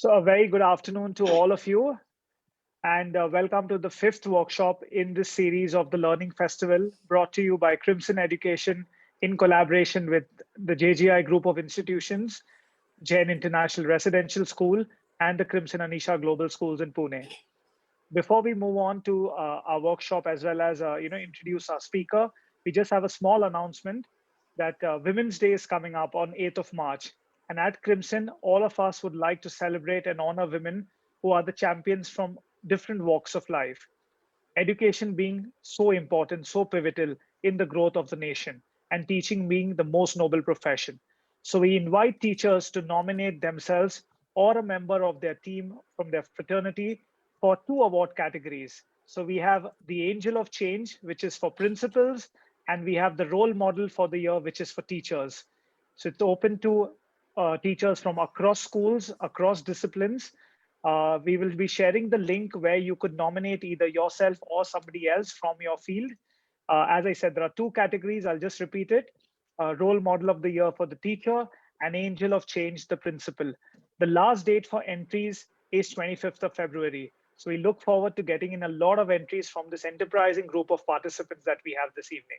So, a very good afternoon to all of you, and welcome to the fifth workshop in this series of the Learning Festival brought to you by Crimson Education in collaboration with the JGI Group of Institutions, Jain International Residential School, and the Crimson Anisha Global Schools in Pune. Before we move on to our workshop as well as introduce our speaker, we just have a small announcement that Women's Day is coming up on 8th of March. And at Crimson, all of us would like to celebrate and honor women who are the champions from different walks of life. Education being so important, so pivotal in the growth of the nation, and teaching being the most noble profession. So we invite teachers to nominate themselves or a member of their team from their fraternity for two award categories. So we have the Angel of Change, which is for principals, and we have the Role Model for the year, which is for teachers. So it's open to teachers from across schools, across disciplines. We will be sharing the link where you could nominate either yourself or somebody else from your field. As I said, there are two categories. I'll just repeat it. Role Model of the Year for the teacher and Angel of Change, the principal. The last date for entries is 25th of February. So we look forward to getting in a lot of entries from this enterprising group of participants that we have this evening.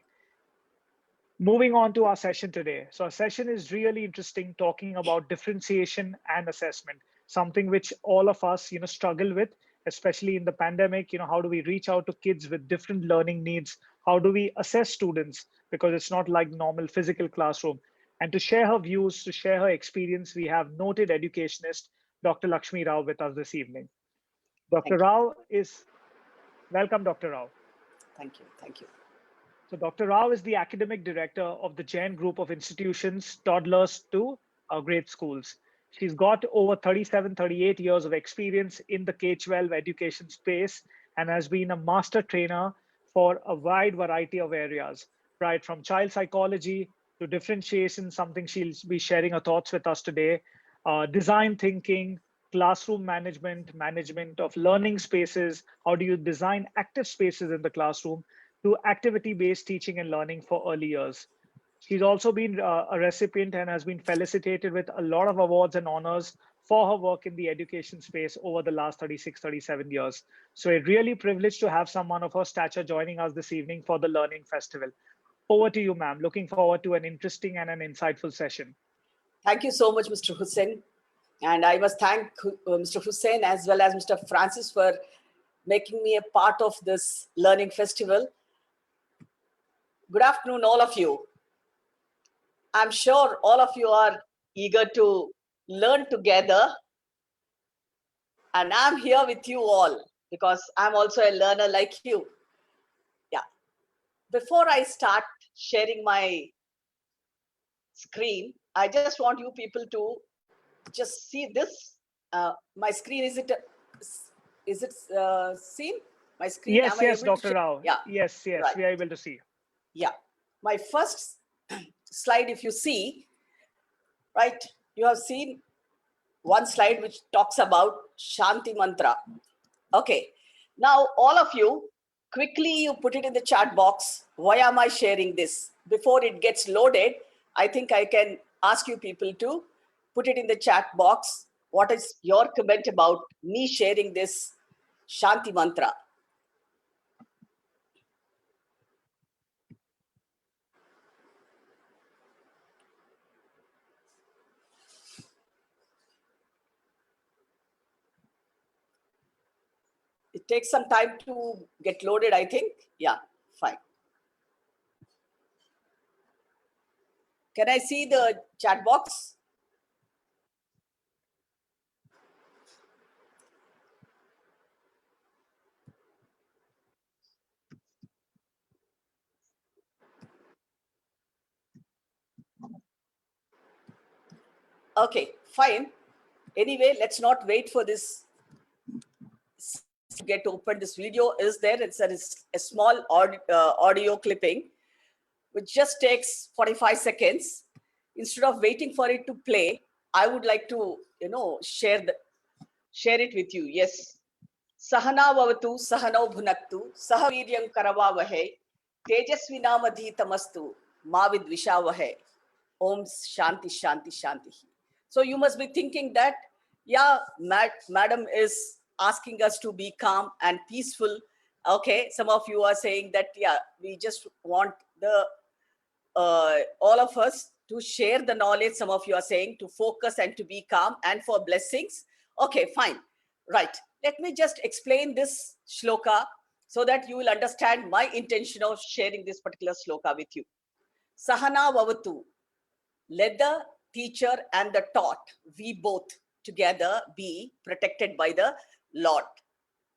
Moving on to our session today. So our session is really interesting, talking about differentiation and assessment, something which all of us, struggle with, especially in the pandemic. How do we reach out to kids with different learning needs? How do we assess students? Because it's not like normal physical classroom. And to share her views, to share her experience, we have noted educationist, Dr. Lakshmi Rao with us this evening. Dr. Rao is, welcome, Dr. Rao. Thank you. Thank you. So Dr. Rao is the academic director of the Jain Group of Institutions, toddlers to grade schools. She's got over 37, 38 years of experience in the K-12 education space and has been a master trainer for a wide variety of areas, right from child psychology to differentiation, something she'll be sharing her thoughts with us today, design thinking, classroom management, management of learning spaces, how do you design active spaces in the classroom, to activity-based teaching and learning for early years. She's also been a recipient and has been felicitated with a lot of awards and honors for her work in the education space over the last 36, 37 years. So a really privileged to have someone of her stature joining us this evening for the Learning Festival. Over to you, ma'am. Looking forward to an interesting and an insightful session. Thank you so much, Mr. Hussain. And I must thank Mr. Hussain as well as Mr. Francis for making me a part of this Learning Festival. Good afternoon, all of you. I'm sure all of you are eager to learn together. And I'm here with you all because I'm also a learner like you. Yeah. Before I start sharing my screen, I just want you people to just see this. My screen, is it seen? My screen? Yes, yes, Dr. Rao. Yeah. Yes, right. We are able to see. Yeah. My first slide, if you see, right, you have seen one slide which talks about Shanti Mantra. Okay. Now, all of you, quickly you put it in the chat box. Why am I sharing this? Before it gets loaded, I think I can ask you people to put it in the chat box. What is your comment about me sharing this Shanti Mantra? It takes some time to get loaded, I think. Yeah, fine. Can I see the chat box? Okay, fine. Anyway, let's not wait for this to get open. This video is there. It's a small audio clipping, which just takes 45 seconds. Instead of waiting for it to play, I would like to, share it with you. Yes. Sahana vavatu sahano bhunaktu sahaviryam karavavahe tejasvinamadhitamastu mavidvishavahe. Om Shanti Shanti Shanti. So you must be thinking that Yeah, madam is asking us to be calm and peaceful. Okay, some of you are saying that, yeah, we just want the all of us to share the knowledge. Some of you are saying to focus and to be calm and for blessings. Okay, fine. Right. Let me just explain this shloka so that you will understand my intention of sharing this particular shloka with you. Sahana Vavatu. Let the teacher and the taught, we both together, be protected by the Lord,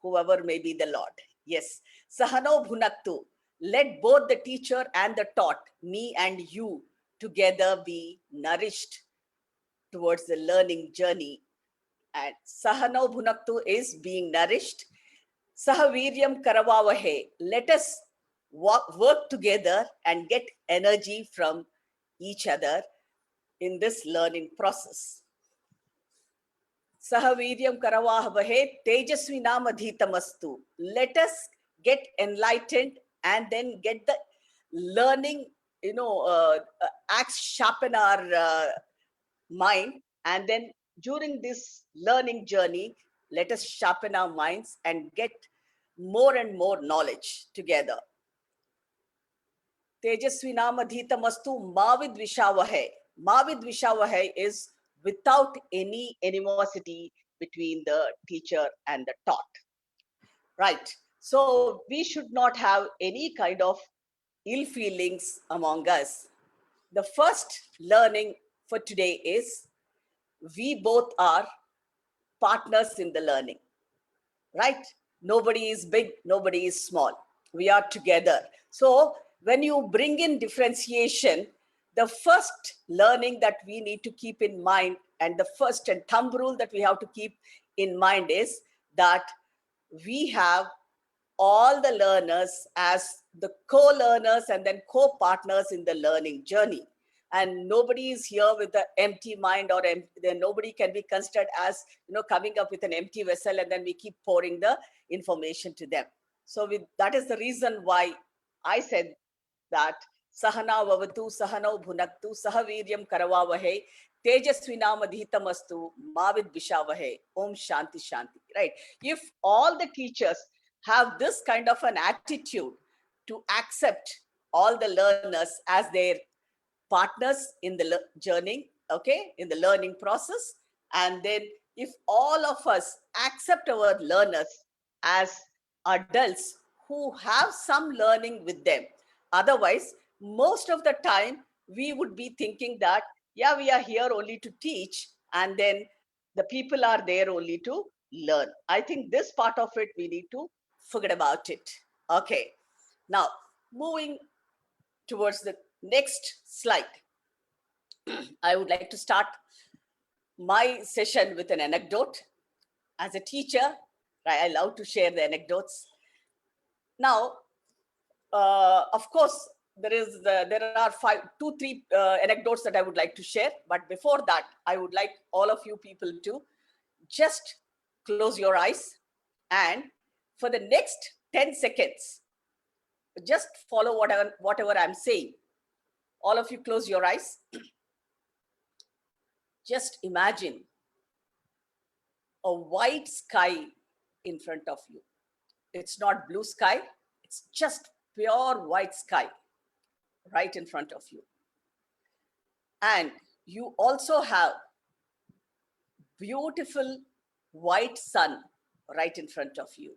whoever may be the Lord. Yes. Sahano Bhunaktu. Let both the teacher and the taught, me and you, together be nourished towards the learning journey. And Sahano Bhunaktu is being nourished. Sahaviryam Karavavahe. Let us work together and get energy from each other in this learning process. Sahaviryam Karavavahe Tejasvi Namadhitamastu. Let us get enlightened and then get the learning, axe sharpen our mind. And then during this learning journey, let us sharpen our minds and get more and more knowledge together. Tejasvi Namadhitamastu Mavid Vishavahe. Mavid Vishavahe is without any animosity between the teacher and the taught. Right. So we should not have any kind of ill feelings among us. The first learning for today is we both are partners in the learning, right? Nobody is big, nobody is small. We are together. So when you bring in differentiation, the first learning that we need to keep in mind, and the first and thumb rule that we have to keep in mind is that we have all the learners as the co-learners and then co-partners in the learning journey. And nobody is here with an empty mind, or then nobody can be considered as, coming up with an empty vessel and then we keep pouring the information to them. So that is the reason why I said that Sahana Vavatu, Sahano Bhunaktu, Sahaviryam Karavavahe, Tejasvinamadhitamastu, Mavid Vishavahe, Om Shanti Shanti. Right? If all the teachers have this kind of an attitude to accept all the learners as their partners in the journey, okay, in the learning process, and then if all of us accept our learners as adults who have some learning with them. Otherwise, most of the time we would be thinking that, yeah, we are here only to teach, and then the people are there only to learn. I think this part of it we need to forget about it. Okay, now moving towards the next slide. I would like to start my session with an anecdote. As a teacher, right, I love to share the anecdotes. Now, of course, there are two, three anecdotes that I would like to share. But before that, I would like all of you people to just close your eyes, and for the next 10 seconds, just follow whatever I'm saying. All of you close your eyes. Just imagine a white sky in front of you. It's not blue sky, it's just pure white sky right in front of you. And you also have beautiful white sun right in front of you.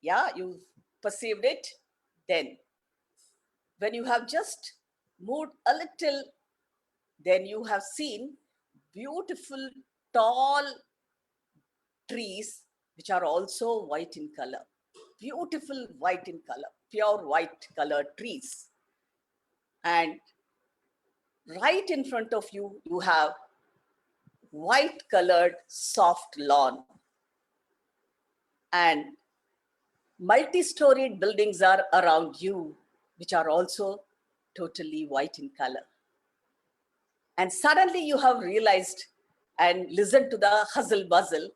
Yeah, you've perceived it? Then when you have just moved a little, then you have seen beautiful tall trees which are also white in color. Beautiful white in color, pure white colored trees. And right in front of you, you have white colored soft lawn. And multi-storied buildings are around you, which are also totally white in color. And suddenly you have realized and listened to the hustle bustle.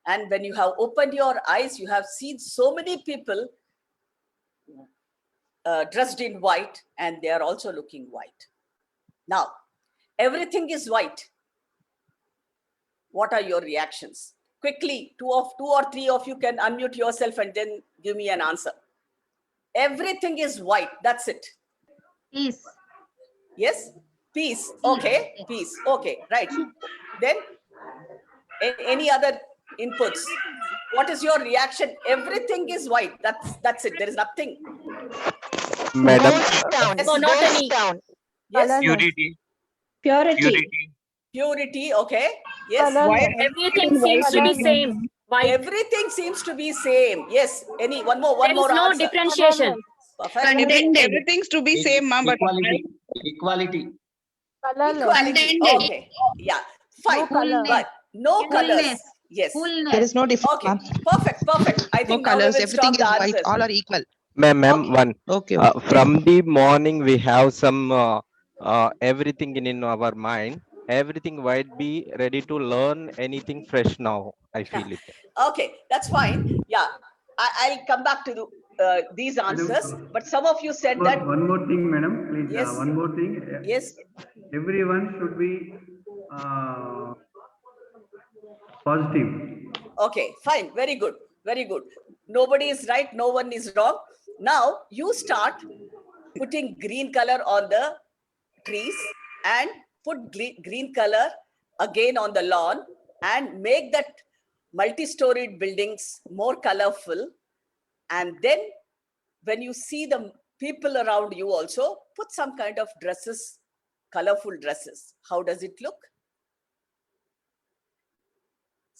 And when you have opened your eyes, you have seen so many people dressed in white, and they are also looking white. Now, everything is white. What are your reactions? Quickly, two or three of you can unmute yourself and then give me an answer. Everything is white. That's it. Peace. Yes? Peace. Okay. Yes. Peace. Okay. Right. Then any other inputs? What is your reaction? Everything is white. That's it. There is nothing. Madam, Town. Yes. Monotony. Town. Yes. purity, Purity. purity. Purity. Okay. Yes. Everything seems to be same. White. Everything seems to be same. Yes. Any one more There is no answer. differentiation. Perfect. Everything's to be same, ma'am, but Equality. Equality. Okay. Yeah. Fine. But no colors. Fullness. Yes. there is no difference. Okay. Perfect. Perfect. I No think now we colors. will Everything stop is the white. answers. All are equal. Ma'am, Okay. one. Okay. From the morning, we have some everything in our mind. Everything might be ready to learn anything fresh now. I feel it. Okay. That's fine. Yeah. I'll come back to these answers. But some of you said that. One more thing, madam, please. Yes. One more thing. Yes. Everyone should be positive. Okay, fine. Very good. Very good. Nobody is right. No one is wrong. Now you start putting green color on the trees and put green color again on the lawn and make that multi-storied buildings more colorful. And then when you see the people around you also, put some kind of dresses, colorful dresses. How does it look?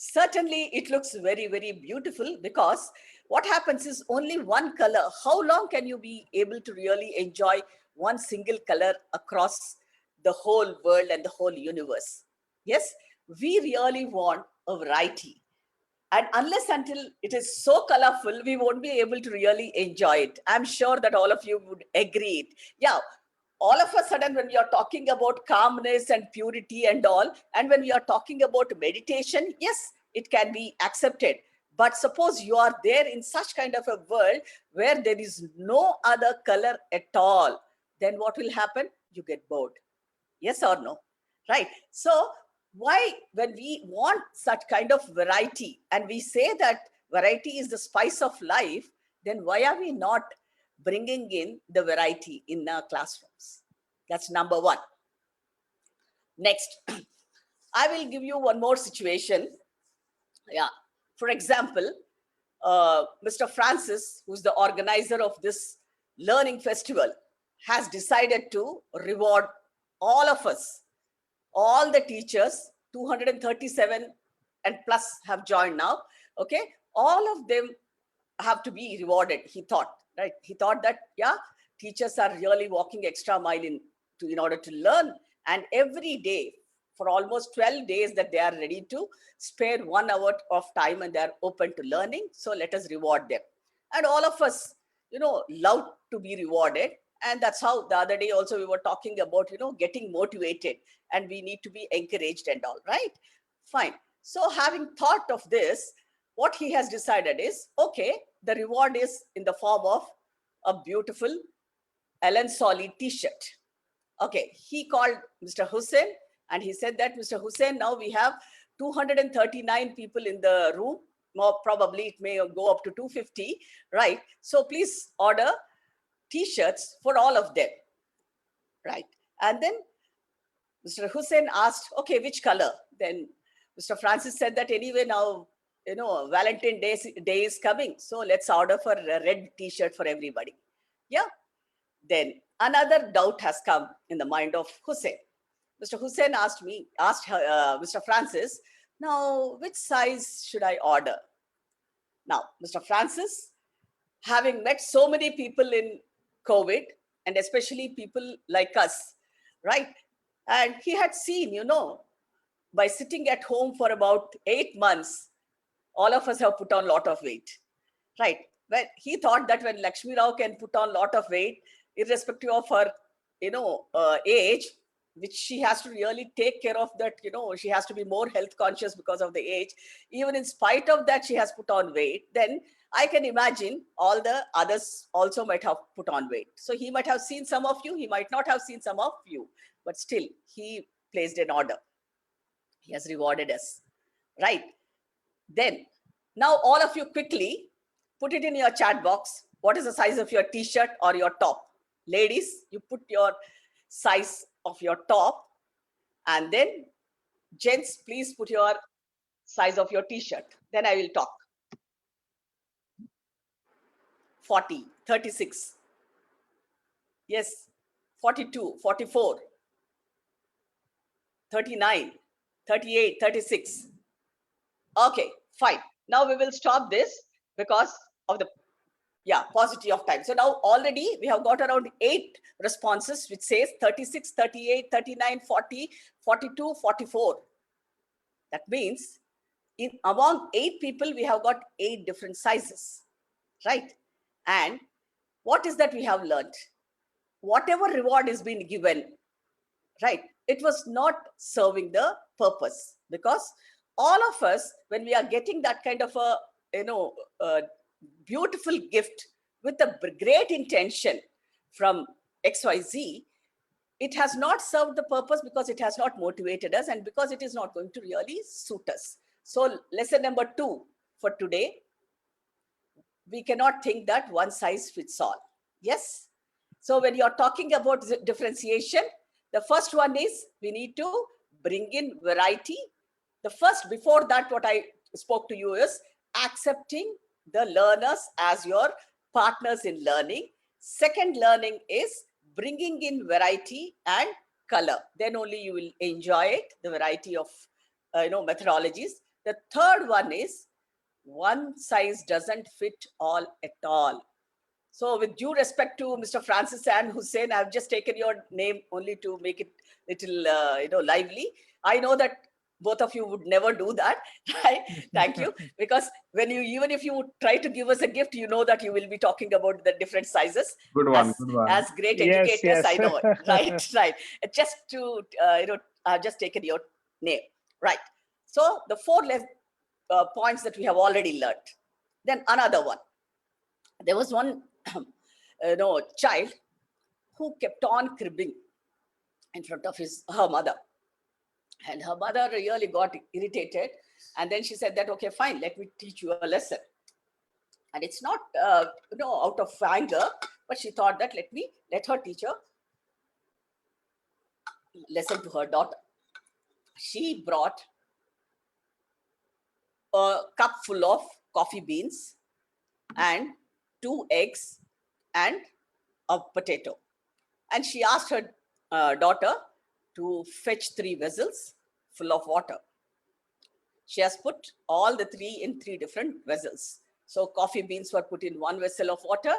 Certainly, it looks very, very beautiful because what happens is only one color. How long can you be able to really enjoy one single color across the whole world and the whole universe? Yes, we really want a variety. And unless until it is so colorful, we won't be able to really enjoy it. I'm sure that all of you would agree. Yeah, all of a sudden, when we are talking about calmness and purity and all, and when we are talking about meditation, yes, it can be accepted. But suppose you are there in such kind of a world where there is no other color at all, then what will happen? You get bored. Yes or no? Right. So why, when we want such kind of variety and we say that variety is the spice of life, then why are we not bringing in the variety in our classrooms? That's number one. Next, I will give you one more situation. Yeah. For example, Mr. Francis, who's the organizer of this learning festival, has decided to reward all of us, all the teachers, 237 and plus have joined now. Okay. All of them have to be rewarded, he thought, right? He thought that, yeah, teachers are really walking extra mile in order to learn. And every day, for almost 12 days that they are ready to spare 1 hour of time and they are open to learning. So let us reward them. And all of us, love to be rewarded. And that's how the other day also we were talking about, getting motivated and we need to be encouraged and all, right? Fine. So having thought of this, what he has decided is, okay, the reward is in the form of a beautiful Ellen Solly t-shirt. Okay, he called Mr. Hussain and he said that, Mr. Hussain, now we have 239 people in the room. More probably it may go up to 250, right? So please order t-shirts for all of them, right? And then Mr. Hussain asked, okay, which color? Then Mr. Francis said that anyway now, Valentine Day is coming. So let's order for a red t-shirt for everybody. Yeah. Then another doubt has come in the mind of Hussain. Mr. Hussain asked Mr. Francis, now which size should I order? Now, Mr. Francis, having met so many people in COVID, and especially people like us, right? And he had seen, by sitting at home for about 8 months, all of us have put on a lot of weight, right? Well, he thought that when Lakshmi Rao can put on a lot of weight, irrespective of her, age, which she has to really take care of that, she has to be more health conscious because of the age. Even in spite of that, she has put on weight. Then I can imagine all the others also might have put on weight. So he might have seen some of you, he might not have seen some of you, but still he placed an order. He has rewarded us. right? Then, now all of you quickly put it in your chat box. What is the size of your t-shirt or your top? Ladies, you put your size of your top, and then gents, please put your size of your t-shirt. Then I will talk. 40, 36. Yes, 42, 44, 39, 38, 36. Okay, fine. Now we will stop this because of the paucity of time. So now already we have got around 8 responses, which says 36, 38, 39, 40, 42, 44. That means among 8 people, we have got 8 different sizes, right? And what is that we have learned? Whatever reward is being given, right, it was not serving the purpose, because all of us, when we are getting that kind of a beautiful gift with a great intention from XYZ, it has not served the purpose because it has not motivated us and because it is not going to really suit us. So lesson number 2 for today, we cannot think that one size fits all. Yes. So when you're talking about differentiation, the first one is we need to bring in variety. The first, before that, what I spoke to you is accepting the learners as your partners in learning. Second learning is bringing in variety and color. Then only you will enjoy it, the variety of methodologies. The third one is one size doesn't fit all at all. So with due respect to Mr. Francis and Hussain, I've just taken your name only to make it little, lively. I know that both of you would never do that. Right? Thank you. Because even if you try to give us a gift, you know that you will be talking about the different sizes. Good one. Good one. As great Yes, educators, yes. I know it. Right, right. Just to, I've just taken your name. Right. So the 4 points that we have already learned. Then another one. There was one child who kept on cribbing in front of her mother, and her mother really got irritated, and then she said that, okay, fine, let me teach you a lesson. And it's not out of anger, but she thought that let her teach a lesson to her daughter. She brought a cup full of coffee beans and 2 eggs and a potato. And she asked her daughter to fetch 3 vessels full of water. She has put all the 3 in 3 different vessels. So coffee beans were put in 1 vessel of water,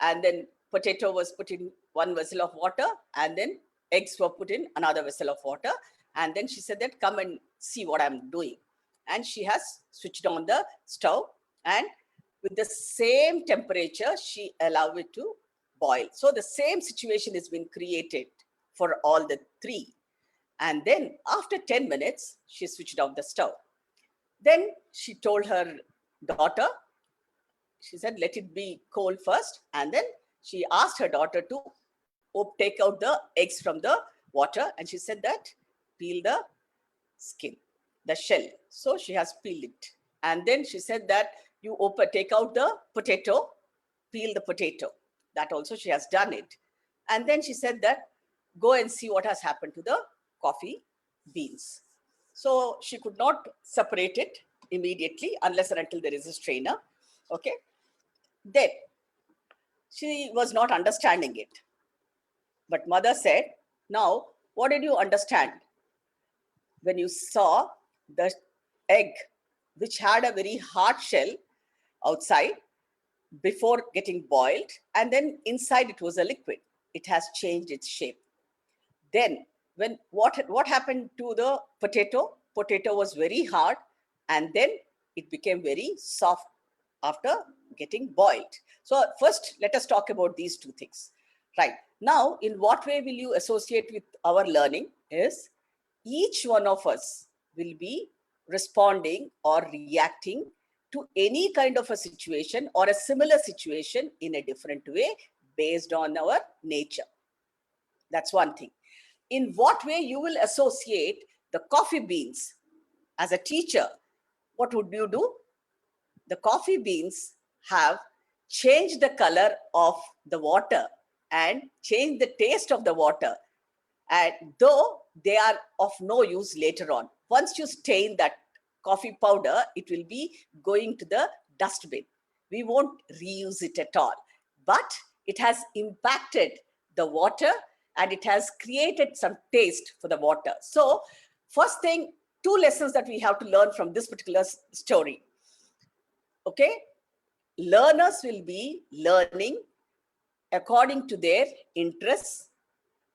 and then potato was put in 1 vessel of water, and then eggs were put in another vessel of water. And then she said that, come and see what I'm doing. And she has switched on the stove, and with the same temperature, she allowed it to boil. So the same situation has been created for all the 3. And then after 10 minutes, she switched off the stove. Then she told her daughter, she said, let it be cold first. And then she asked her daughter to take out the eggs from the water. And she said that, peel the skin, the shell. So she has peeled it. And then she said that you take out the potato, peel the potato. That also she has done it. And then she said that, go and see what has happened to the coffee beans. So she could not separate it immediately unless and until there is a strainer. Okay. Then she was not understanding it. But mother said, now, what did you understand when you saw the egg, which had a very hard shell outside before getting boiled, and then inside it was a liquid? It has changed its shape. Then what happened to the potato? Potato was very hard, and then it became very soft after getting boiled. So first, let us talk about these 2 things. Right. Now, in what way will you associate with our learning is each one of us will be responding or reacting to any kind of a situation or a similar situation in a different way based on our nature. That's one thing. In what way you will associate the coffee beans as a teacher what would you do? The coffee beans have changed the color of the water and changed the taste of the water. And though they are of no use later on, once you stain that coffee powder, it will be going to the dustbin. We won't reuse it at all. But it has impacted the water and it has created some taste for the water. So, first thing, 2 lessons that we have to learn from this particular story. Okay, learners will be learning according to their interests,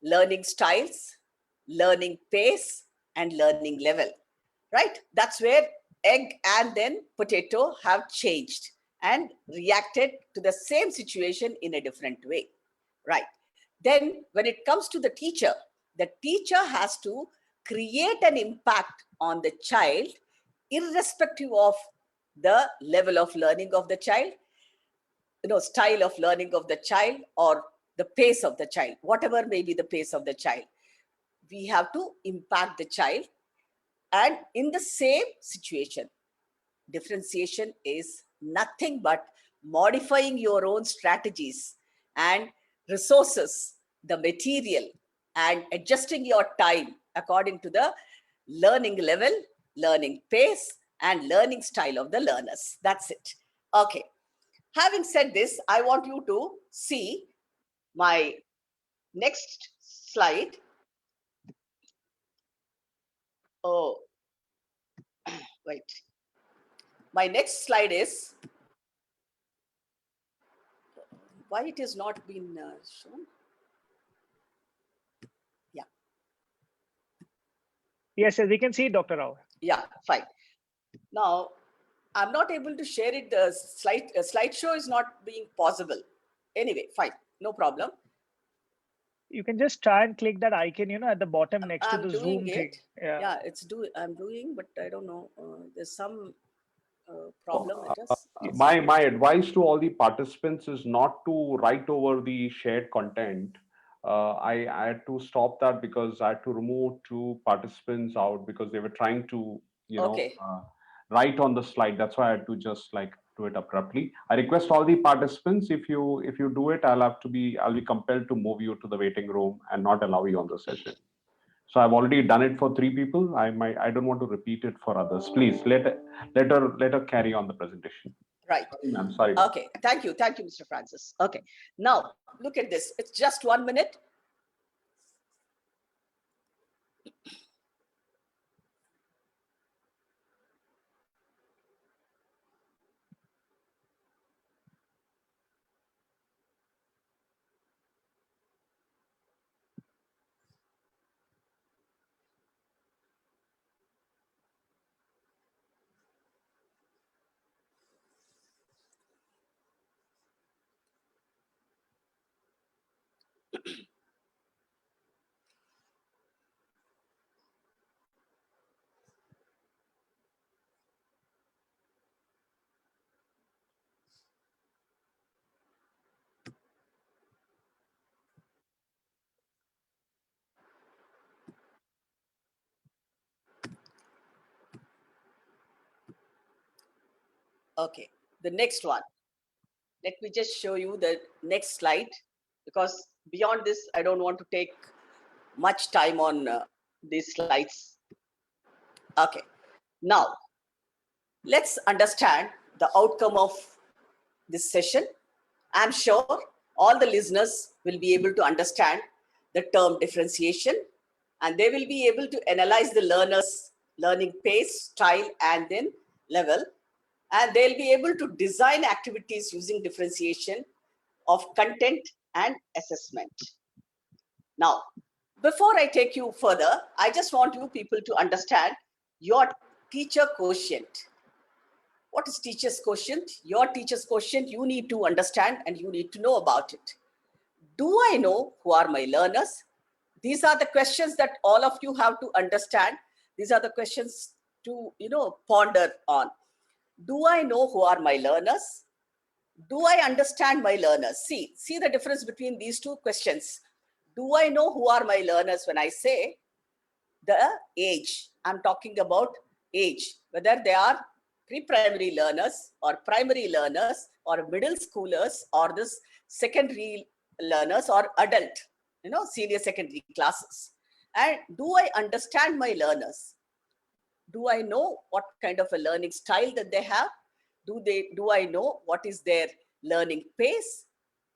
learning styles, learning pace, and learning level, right? That's where egg and then potato have changed and reacted to the same situation in a different way, right? Then when it comes to the teacher has to create an impact on the child irrespective of the level of learning of the child, style of learning of the child or the pace of the child, whatever may be the pace of the child. We have to impact the child. And in the same situation, differentiation is nothing but modifying your own strategies and resources, the material, and adjusting your time according to the learning level, learning pace, and learning style of the learners. That's it. Okay. Having said this, I want you to see my next slide. Oh, wait. My next slide is, why it is not been shown? Yeah. Yes, we can see it, Dr. Rao. Yeah, fine. Now, I'm not able to share it. The slideshow is not being possible. Anyway, fine, no problem. You can just try and click that icon, at the bottom next to I'm the doing Zoom it. thing. Yeah, I'm doing, but I don't know. There's some problem. Let us. My advice to all the participants is not to write over the shared content. I had to stop that because I had to remove 2 participants out because they were trying to, Okay. write on the slide. That's why I had to just like do it abruptly. I request all the participants, if you do it, I'll be compelled to move you to the waiting room and not allow you on the session. So I've already done it for 3 people. I don't want to repeat it for others. Please let her carry on the presentation. Right. I'm sorry. Okay. Thank you, Mr. Francis. Okay. Now look at this. It's just 1 minute. Okay. The next one. Let me just show you the next slide, because beyond this, I don't want to take much time on these slides. Okay. Now, let's understand the outcome of this session. I'm sure all the listeners will be able to understand the term differentiation, and they will be able to analyze the learner's learning pace, style, and then level. And they'll be able to design activities using differentiation of content and assessment. Now, before I take you further, I just want you people to understand your teacher quotient. What is teacher's quotient? Your teacher's quotient, you need to understand and you need to know about it. Do I know who are my learners? These are the questions that all of you have to understand. These are the questions to, ponder on. Do I know who are my learners? Do I understand my learners? See the difference between these 2 questions. Do I know who are my learners? When I say the age, I'm talking about age, whether they are pre-primary learners or primary learners or middle schoolers or this secondary learners or adult, senior secondary classes. And do I understand my learners? Do I know what kind of a learning style that they have? Do I know what is their learning pace?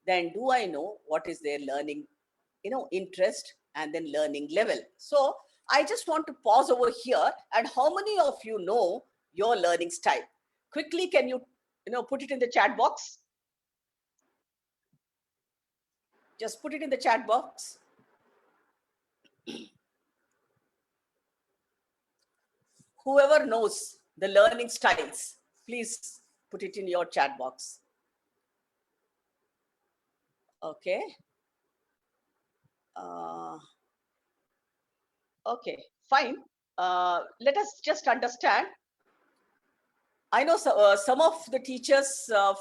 Then do I know what is their learning, interest and then learning level? So I just want to pause over here. And how many of you know your learning style? Quickly, can you, put it in the chat box? Just put it in the chat box. Whoever knows the learning styles, please put it in your chat box. Okay. Okay, fine. Let us just understand. I know some of the teachers, some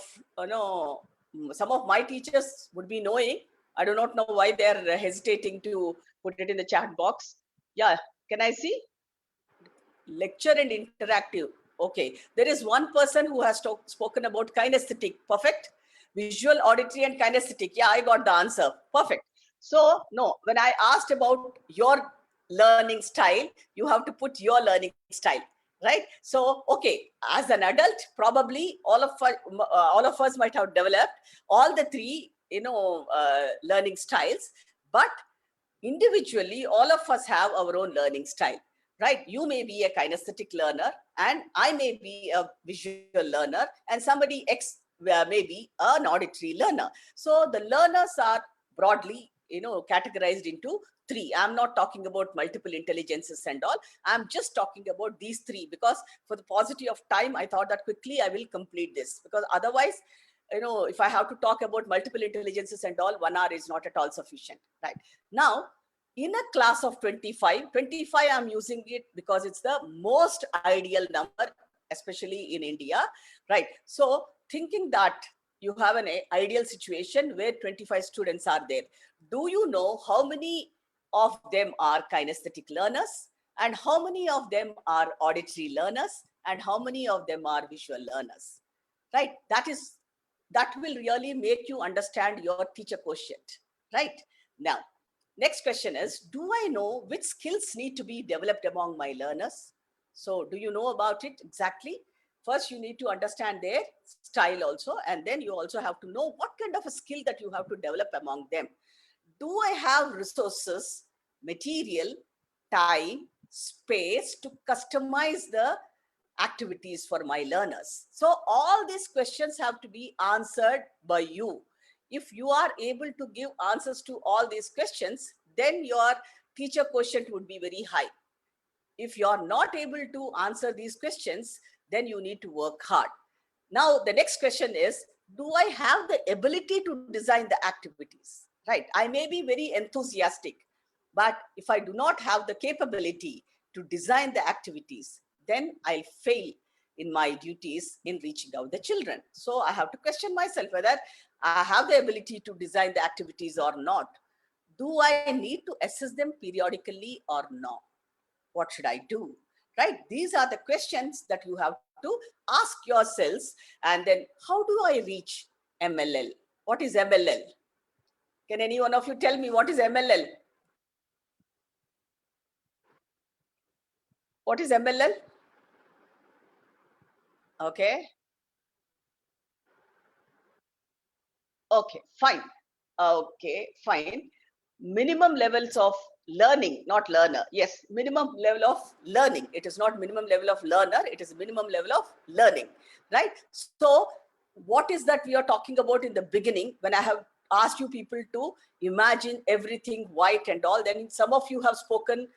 of my teachers would be knowing. I do not know why they're hesitating to put it in the chat box. Yeah, can I see? Lecture and interactive. Okay, there is one person who has spoken about kinesthetic. Perfect. Visual, auditory, and kinesthetic. Yeah, I got the answer. Perfect. So, no, when I asked about your learning style, you have to put your learning style, right? So, okay, as an adult, probably all of us might have developed all the three, learning styles, but individually, all of us have our own learning style, right? You may be a kinesthetic learner, and I may be a visual learner, and somebody X may be an auditory learner. So the learners are broadly, categorized into three. I'm not talking about multiple intelligences and all. I'm just talking about these three, because for the paucity of time, I thought that quickly I will complete this, because otherwise, if I have to talk about multiple intelligences and all, 1 hour is not at all sufficient, right? Now, in a class of 25, I'm using it because it's the most ideal number, especially in India, right? So thinking that you have an ideal situation where 25 students are there, do you know how many of them are kinesthetic learners, and how many of them are auditory learners, and how many of them are visual learners, right? That will really make you understand your teacher quotient, right? Now, next question is, do I know which skills need to be developed among my learners? So do you know about it exactly? First, you need to understand their style also, and then you also have to know what kind of a skill that you have to develop among them. Do I have resources, material, time, space to customize the activities for my learners? So all these questions have to be answered by you. If you are able to give answers to all these questions, then your teacher quotient would be very high. If you are not able to answer these questions, then you need to work hard. Now, the next question is, do I have the ability to design the activities, right? I may be very enthusiastic, but if I do not have the capability to design the activities, then I'll fail in my duties in reaching out the children. So I have to question myself whether I have the ability to design the activities or not. Do I need to assess them periodically or not? What should I do? Right? These are the questions that you have to ask yourselves. And then, how do I reach MLL? What is MLL? Can any one of you tell me what is MLL? What is MLL? Okay. Okay, fine. Okay, fine. Minimum levels of learning, not learner. Yes, minimum level of learning. It is not minimum level of learner. It is minimum level of learning, right? So what is that we are talking about in the beginning when I have asked you people to imagine everything white and all, then some of you have spoken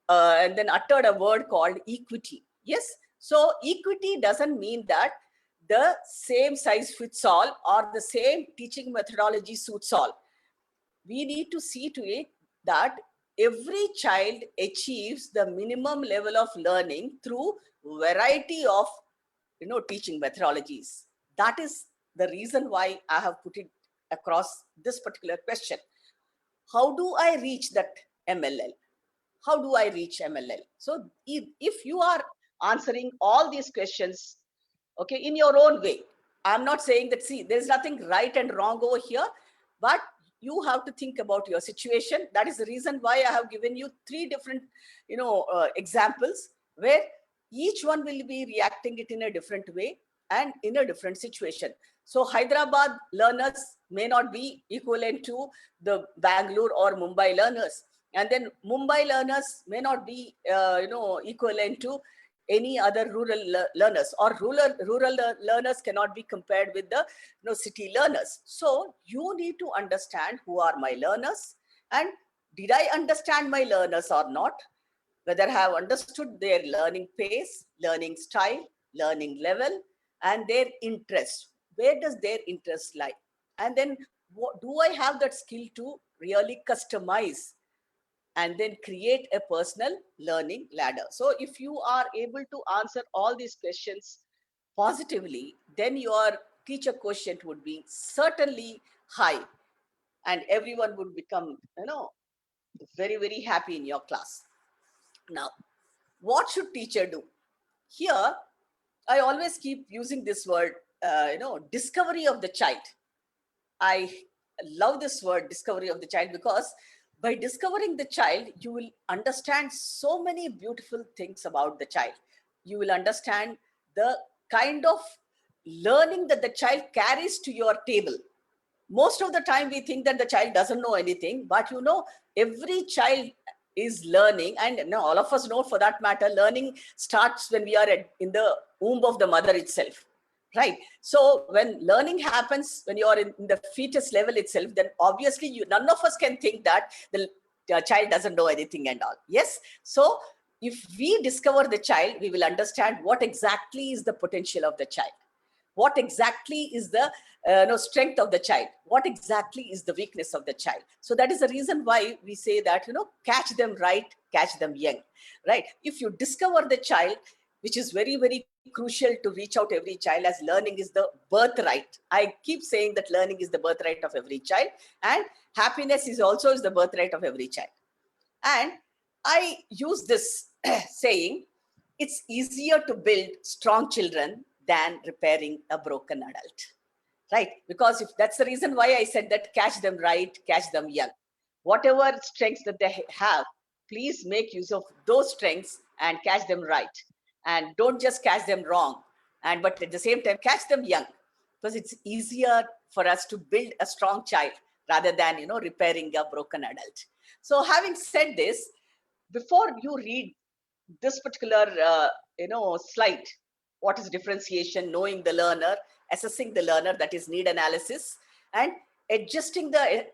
and then uttered a word called equity. Yes. So equity doesn't mean that the same size fits all or the same teaching methodology suits all. We need to see to it that every child achieves the minimum level of learning through variety of teaching methodologies. That is the reason why I have put it across this particular question. How do I reach that MLL? How do I reach MLL? So if you are answering all these questions okay, in your own way. I'm not saying that, see, there's nothing right and wrong over here, but you have to think about your situation. That is the reason why I have given you 3 different, examples where each one will be reacting it in a different way and in a different situation. So Hyderabad learners may not be equivalent to the Bangalore or Mumbai learners. And then Mumbai learners may not be, equivalent to any other rural learners, or rural learners cannot be compared with the city learners. So you need to understand who are my learners, and did I understand my learners or not, whether I have understood their learning pace, learning style, learning level, and their interest. Where does their interest lie? And then do I have that skill to really customize and then create a personal learning ladder? So if you are able to answer all these questions positively, then your teacher quotient would be certainly high, and everyone would become, very, very happy in your class. Now, what should teacher do? Here, I always keep using this word, discovery of the child. I love this word, discovery of the child, because by discovering the child, you will understand so many beautiful things about the child. You will understand the kind of learning that the child carries to your table. Most of the time we think that the child doesn't know anything, but every child is learning, and all of us know, for that matter, learning starts when we are in the womb of the mother itself. Right. So when learning happens, when you are in the fetus level itself, then obviously none of us can think that the child doesn't know anything and all. Yes. So if we discover the child, we will understand what exactly is the potential of the child. What exactly is the strength of the child? What exactly is the weakness of the child? So that is the reason why we say that, catch them right, catch them young, right? If you discover the child, which is very, very crucial to reach out every child, as learning is the birthright. I keep saying that learning is the birthright of every child, and happiness is also the birthright of every child. And I use this saying, it's easier to build strong children than repairing a broken adult, right? Because if that's the reason why I said that, catch them right, catch them young. Whatever strengths that they have, please make use of those strengths and catch them right. And don't just catch them wrong, but at the same time, catch them young, because it's easier for us to build a strong child rather than, repairing a broken adult. So having said this, before you read this particular, slide, what is differentiation, knowing the learner, assessing the learner, that is need analysis, and adjusting the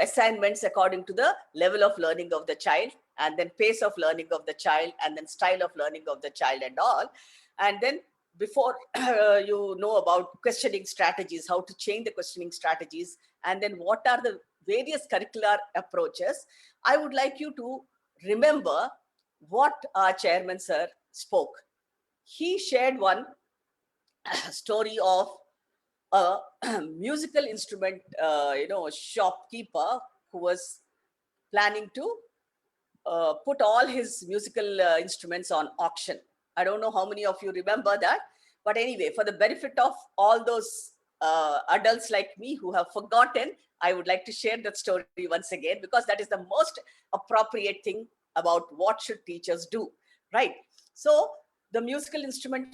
assignments according to the level of learning of the child, and then pace of learning of the child, and then style of learning of the child and all. And then before you know about questioning strategies, how to change the questioning strategies, and then what are the various curricular approaches, I would like you to remember what our chairman sir spoke. He shared one story of a musical instrument, shopkeeper who was planning to put all his musical instruments on auction. I don't know how many of you remember that, but anyway, for the benefit of all those adults like me who have forgotten, I would like to share that story once again, because that is the most appropriate thing about what should teachers do, right? So the musical instrument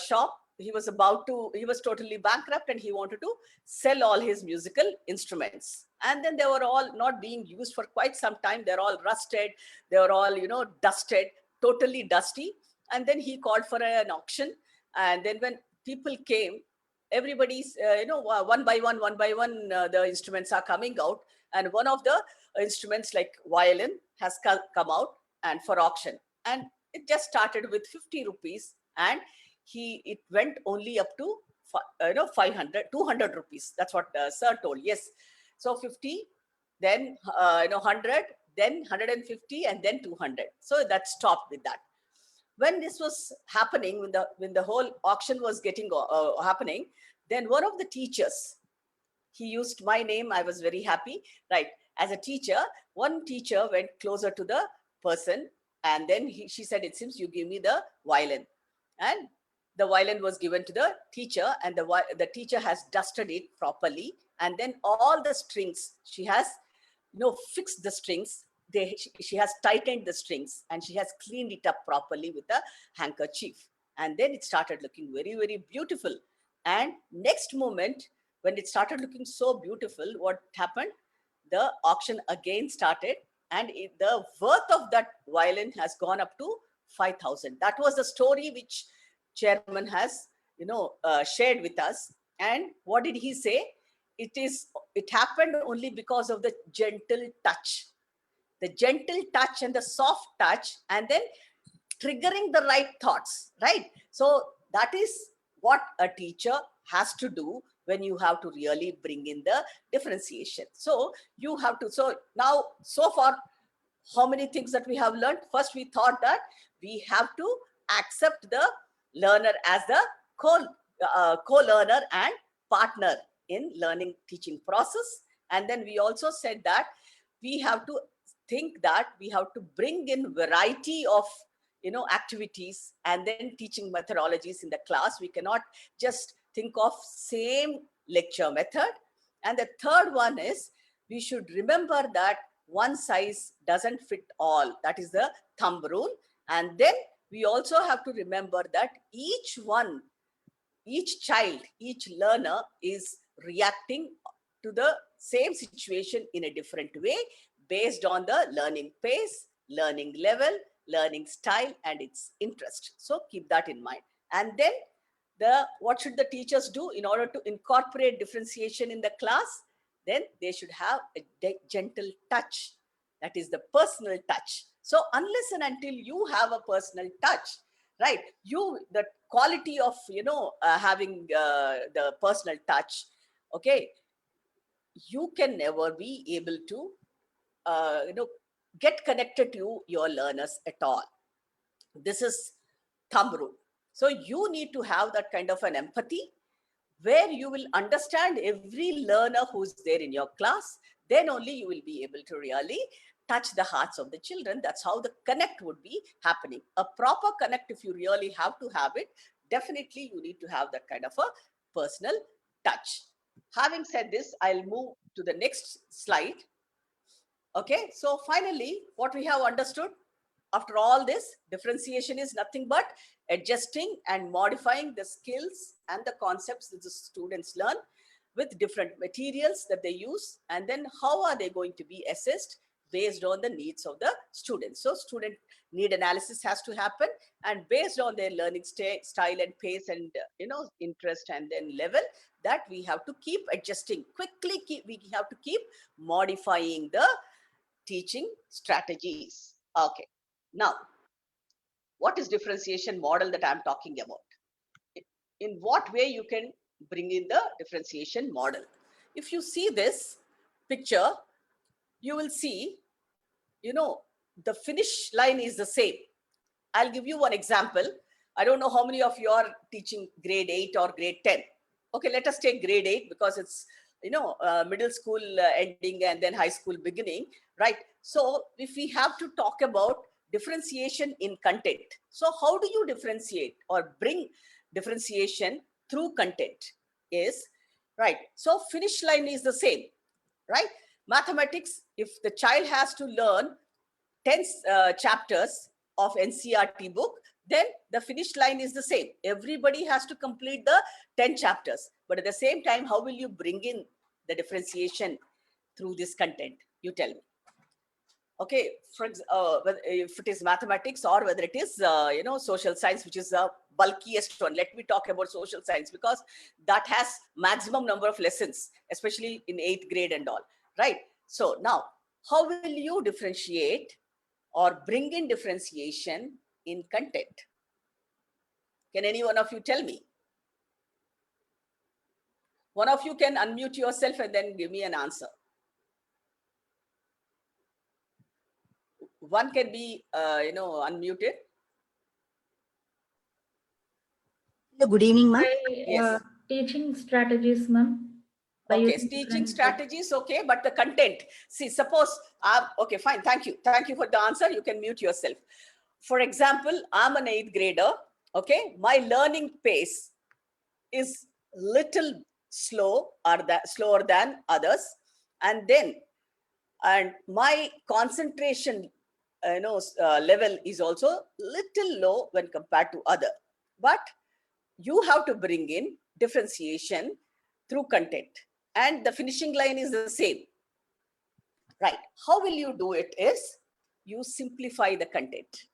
shop, he was totally bankrupt, and he wanted to sell all his musical instruments. And then they were all not being used for quite some time. They're all rusted. They were all, dusted, totally dusty. And then he called for an auction. And then when people came, everybody's, one by one, the instruments are coming out. And one of the instruments, like violin, has come out and for auction. And it just started with 50 rupees, and it went only up to 200 rupees. That's what sir told. Yes. So 50, then 100, then 150, and then 200. So that stopped with that. When this was happening, when the whole auction was getting happening, then one of the teachers, he used my name. I was very happy, right? As a teacher, one teacher went closer to the person, and then she said, "It seems you give me the violin." And the violin was given to the teacher, and the teacher has dusted it properly, and then all the strings, she has fixed the strings. She has tightened the strings, and she has cleaned it up properly with a handkerchief. And then it started looking very, very beautiful. And next moment, when it started looking so beautiful, what happened? The auction again started, and the worth of that violin has gone up to 5,000. That was the story which chairman has, shared with us. And what did he say? It happened only because of the gentle touch and the soft touch, and then triggering the right thoughts, right? So that is what a teacher has to do when you have to really bring in the differentiation. So you have to, so now, so far, how many things that we have learned? First, we thought that we have to accept the learner as the co-learner and partner in learning teaching process. And then we also said that we have to think that we have to bring in variety of activities and then teaching methodologies in the class. We cannot just think of same lecture method. And the third one is we should remember that one size doesn't fit all. That is the thumb rule. And then we also have to remember that each child, each learner is reacting to the same situation in a different way based on the learning pace, learning level, learning style, and its interest. So keep that in mind. And then what should the teachers do in order to incorporate differentiation in the class? Then they should have a gentle touch. That is the personal touch. So unless and until you have a personal touch, right, the quality of having the personal touch, okay, you can never be able to get connected to your learners at all. This is thumb rule. So you need to have that kind of an empathy where you will understand every learner who's there in your class. Then only you will be able to really touch the hearts of the children. That's how the connect would be happening. A proper connect, if you really have to have it, definitely you need to have that kind of a personal touch. Having said this, I'll move to the next slide. Okay, so finally, what we have understood after all this, differentiation is nothing but adjusting and modifying the skills and the concepts that the students learn with different materials that they use, and then how are they going to be assessed based on the needs of the students. So student need analysis has to happen, and based on their learning style and pace and interest and then level, that we have to keep adjusting quickly. We have to keep modifying the teaching strategies. Okay, now what is differentiation model that I'm talking about? In what way you can bring in the differentiation model? If you see this picture, you will see, the finish line is the same. I'll give you one example. I don't know how many of you are teaching grade 8 or grade 10. Okay, let us take grade 8 because it's, middle school ending and then high school beginning, right? So if we have to talk about differentiation in content, so how do you differentiate or bring differentiation through content is, right? So finish line is the same, right? Mathematics, if the child has to learn 10 chapters of NCERT book, then the finish line is the same. Everybody has to complete the 10 chapters. But at the same time, how will you bring in the differentiation through this content? You tell me. Okay, if it is mathematics or whether it is, social science, which is the bulkiest one. Let me talk about social science because that has maximum number of lessons, especially in 8th grade and all, right? So now, how will you differentiate or bring in differentiation in content? Can any one of you tell me? One of you can unmute yourself and then give me an answer. One can be, unmuted. Good evening, ma'am. Yes. Teaching strategies, ma'am. Okay, teaching strategies, okay, but the content. See, suppose, okay, fine, thank you. Thank you for the answer. You can mute yourself. For example, I'm an 8th grader, Okay, my learning pace is little slower than others, and my concentration level is also little low when compared to other. But you have to bring in differentiation through content, and the finishing line is the same. Right, how will you do it is you simplify the content.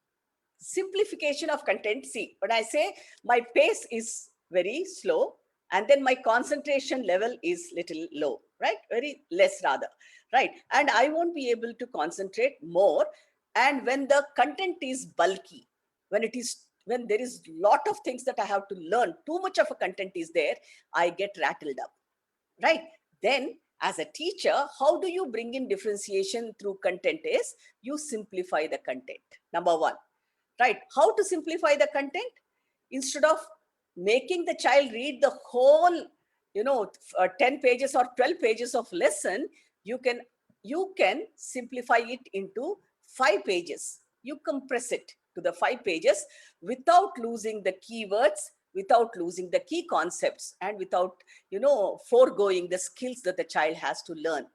Simplification of content. See, when I say my pace is very slow and then my concentration level is little low, right? Very less rather, right? And I won't be able to concentrate more. And when the content is bulky, when there is lot of things that I have to learn, too much of a content is there, I get rattled up, right? Then as a teacher, how do you bring in differentiation through content is you simplify the content. Number one. Right, how to simplify the content? Instead of making the child read the whole 10 pages or 12 pages of lesson, you can simplify it into 5 pages. You compress it to the 5 pages without losing the keywords, without losing the key concepts, and without foregoing the skills that the child has to learn,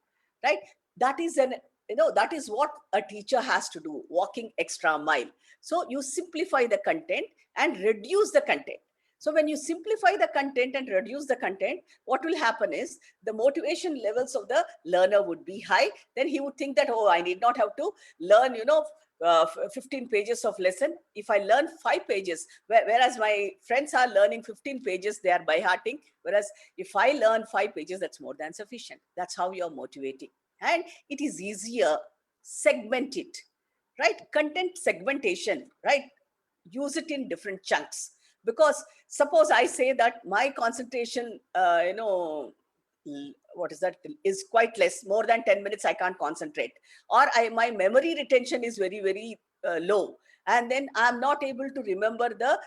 right? That is that is what a teacher has to do, walking extra mile. So you simplify the content and reduce the content. So when you simplify the content and reduce the content, what will happen is the motivation levels of the learner would be high. Then he would think that, oh, I need not have to learn 15 pages of lesson. If I learn 5 pages, whereas my friends are learning 15 pages, they are by hearting. Whereas if I learn 5 pages, that's more than sufficient. That's how you're motivating. And it is easier, segment it, right? Content segmentation, right? Use it in different chunks. Because suppose I say that my concentration, what is that, is quite less, more than 10 minutes I can't concentrate, or my memory retention is very, very low, and then I'm not able to remember the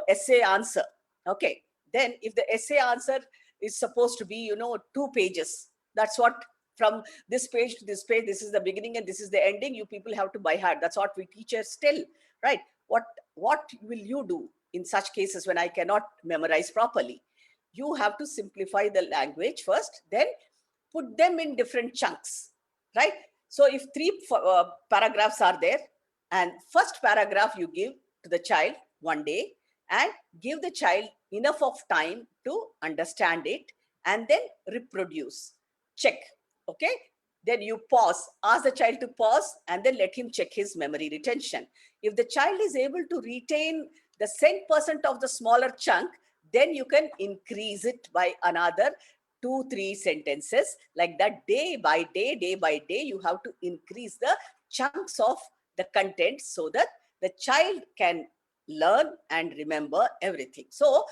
essay answer. Okay, then if the essay answer is supposed to be 2 pages, that's what, from this page to this page, this is the beginning and this is the ending, you people have to by heart. That's what we teachers still, right? What will you do in such cases when I cannot memorize properly? You have to simplify the language first, then put them in different chunks, right? So if 3 paragraphs are there, and first paragraph you give to the child one day, and give the child enough of time to understand it, and then reproduce, check. Okay, then you pause, ask the child to pause, and then let him check his memory retention. If the child is able to retain the 10% of the smaller chunk, then you can increase it by another 2-3 sentences. Like that, day by day, you have to increase the chunks of the content so that the child can learn and remember everything. So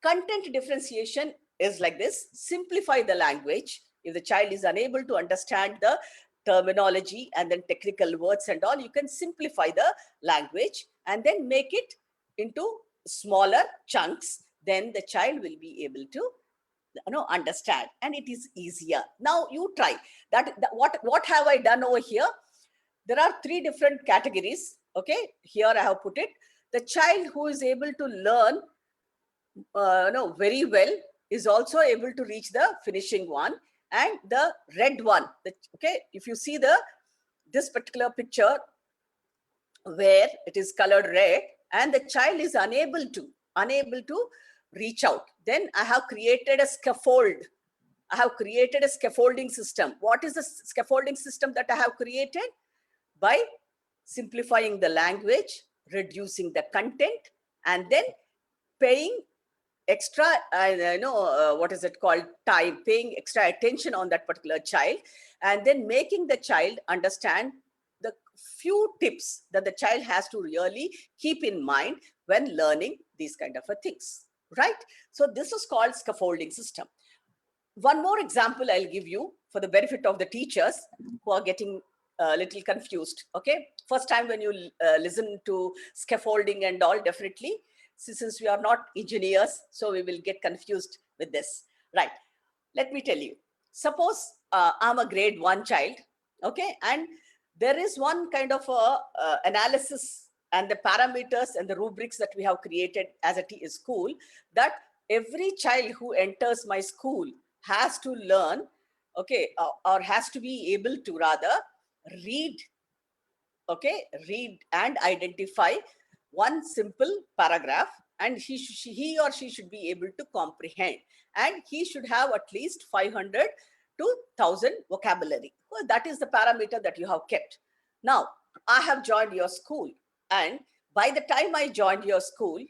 content differentiation is like this: simplify the language. If the child is unable to understand the terminology and then technical words and all, you can simplify the language and then make it into smaller chunks. Then the child will be able to understand, and it is easier. Now you try that. What have I done over here? There are 3 different categories. Okay, here I have put it. The child who is able to learn very well is also able to reach the finishing one. And the red one, okay, if you see this particular picture where it is colored red and the child is unable to reach out, then I have created a scaffold. I have created a scaffolding system. What is the scaffolding system that I have created? By simplifying the language, reducing the content, and then paying extra, what is it called, time, paying extra attention on that particular child, and then making the child understand the few tips that the child has to really keep in mind when learning these kind of things, right? So this is called scaffolding system. One more example I'll give you for the benefit of the teachers who are getting a little confused. Okay, first time when you listen to scaffolding and all, definitely, since we are not engineers, so we will get confused with this, right? Let me tell you. Suppose I'm a grade 1 child, okay, and there is one kind of a analysis and the parameters and the rubrics that we have created as a school, that every child who enters my school has to learn, okay, or has to be able to rather read, okay, read and identify one simple paragraph, and he or she should be able to comprehend, and he should have at least 500 to 1000 vocabulary. Well, that is the parameter that you have kept. Now, I have joined your school, and by the time I joined your school,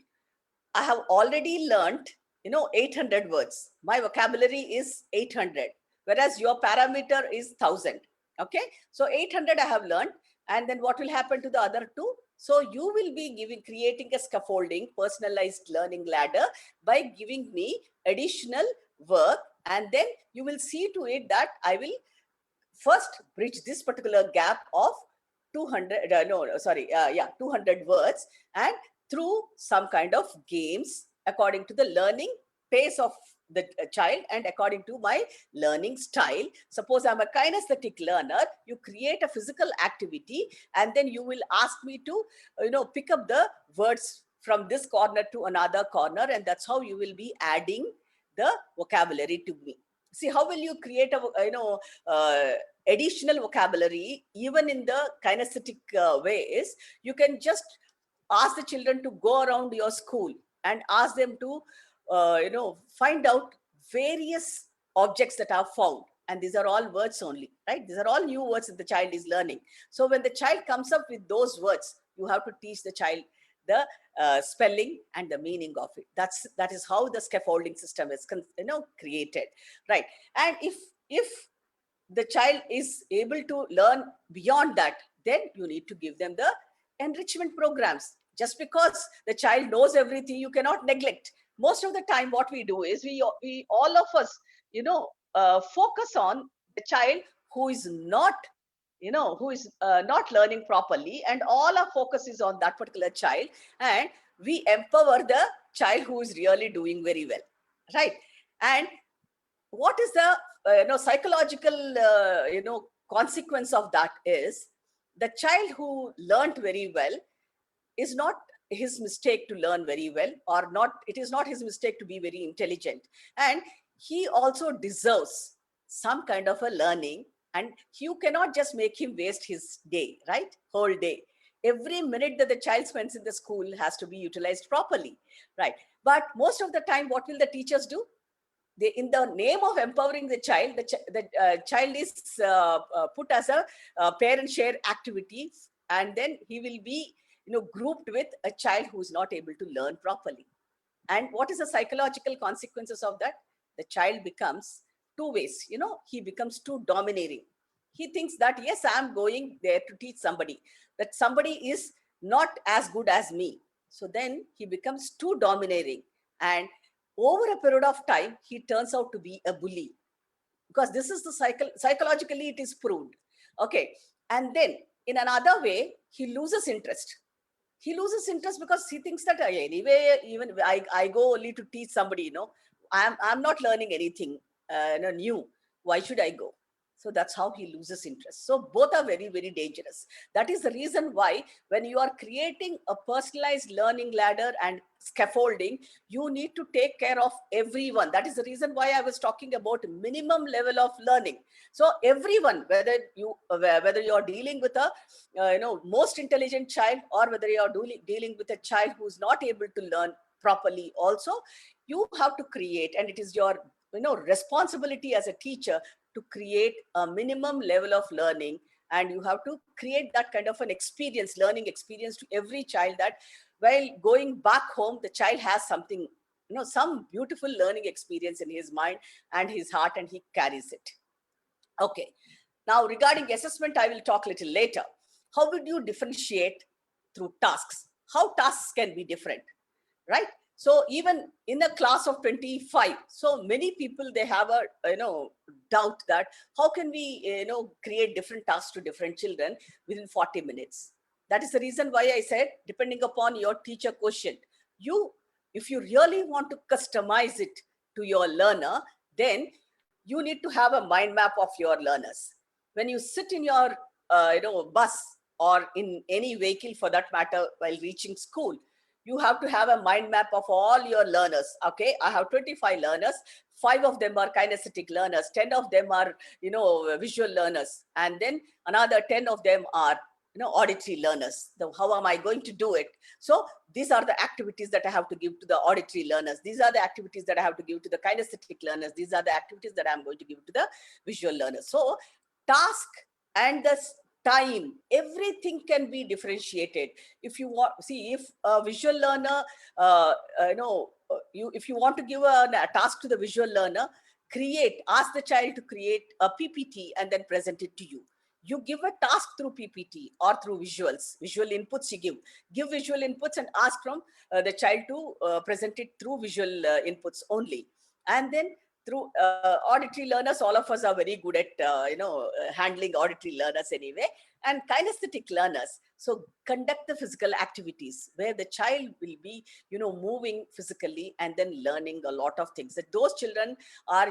I have already learned, 800 words. My vocabulary is 800, whereas your parameter is 1000. Okay, so 800 I have learned, and then what will happen to the other two? So you will be creating a scaffolding, personalized learning ladder by giving me additional work, and then you will see to it that I will first bridge this particular gap of 200, 200 words, and through some kind of games according to the learning pace of the child and according to my learning style. Suppose I'm a kinesthetic learner, you create a physical activity, and then you will ask me to, pick up the words from this corner to another corner, and that's how you will be adding the vocabulary to me. See, how will you create a, additional vocabulary even in the kinesthetic ways? You can just ask the children to go around your school and ask them to find out various objects that are found, and these are all words only, right? These are all new words that the child is learning. So when the child comes up with those words, you have to teach the child the spelling and the meaning of it. That is how the scaffolding system is created, right? And if the child is able to learn beyond that, then you need to give them the enrichment programs. Just because the child knows everything, you cannot neglect. Most of the time what we do is we all of us focus on the child who is not not learning properly, and all our focus is on that particular child, and we empower the child who is really doing very well, right? And what is the psychological consequence of that is the child who learned very well is not his mistake to learn very well, or not, it is not his mistake to be very intelligent, and he also deserves some kind of a learning, and you cannot just make him waste his day, right? Whole day. Every minute that the child spends in the school has to be utilized properly, right? But most of the time, what will the teachers do? They, in the name of empowering the child, the child is put as a parent share activity, and then he will be grouped with a child who is not able to learn properly. And what is the psychological consequences of that? The child becomes two ways, he becomes too domineering. He thinks that, yes, I'm going there to teach somebody, that somebody is not as good as me. So then he becomes too domineering, and over a period of time, he turns out to be a bully, because this is the psychologically it is proved. Okay. And then in another way, he loses interest. He loses interest because he thinks that anyway, even I go only to teach somebody, I'm not learning anything new. Why should I go? So that's how he loses interest. So both are very, very dangerous. That is the reason why when you are creating a personalized learning ladder and scaffolding, you need to take care of everyone. That is the reason why I was talking about minimum level of learning. So everyone, whether you are dealing with a most intelligent child, or whether you are dealing with a child who is not able to learn properly, also you have to create, and it is your responsibility as a teacher to create a minimum level of learning, and you have to create that kind of an experience, learning experience to every child, that while going back home, the child has something, some beautiful learning experience in his mind and his heart, and he carries it. Okay. Now regarding assessment, I will talk a little later. How would you differentiate through tasks? How tasks can be different, right? So even in a class of 25, so many people, they have a doubt that how can we create different tasks to different children within 40 minutes. That is the reason why I said, depending upon your teacher quotient, if you really want to customize it to your learner, then you need to have a mind map of your learners. When you sit in your bus or in any vehicle for that matter while reaching school, you have to have a mind map of all your learners. Okay, I have 25 learners. 5 of them are kinesthetic learners, 10 of them are, visual learners, and then another 10 of them are, auditory learners. How am I going to do it? So these are the activities that I have to give to the auditory learners. These are the activities that I have to give to the kinesthetic learners. These are the activities that I'm going to give to the visual learners. So task and the time, everything can be differentiated. If you want, see, if a visual learner, if you want to give a task to the visual learner, ask the child to create a PPT and then present it to you. You give a task through PPT or through visual inputs. You give visual inputs and ask from the child to present it through visual inputs only. And then through auditory learners, all of us are very good at handling auditory learners anyway, and kinesthetic learners. So conduct the physical activities where the child will be moving physically and then learning a lot of things. That those children are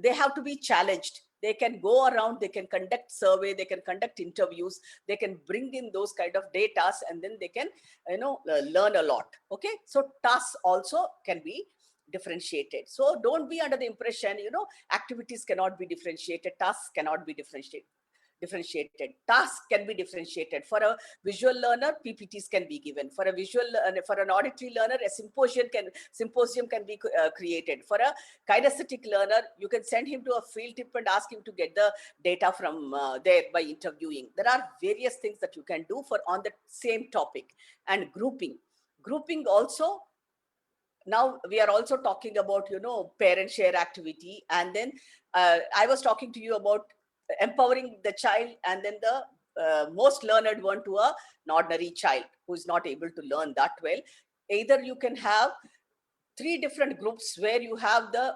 they have to be challenged. They can go around, they can conduct survey, they can conduct interviews, they can bring in those kind of data, and then they can learn a lot. Okay, so tasks also can be differentiated. So don't be under the impression activities cannot be differentiated, tasks cannot be differentiated. Tasks can be differentiated. For a visual learner, PPTs can be given. For a for an auditory learner, a symposium can be created. For a kinesthetic learner, you can send him to a field trip and ask him to get the data from there by interviewing. There are various things that you can do on the same topic. And grouping also. Now we are also talking about parent share activity, and then I was talking to you about empowering the child, and then the most learned one to an ordinary child who is not able to learn that well. Either you can have 3 different groups where you have the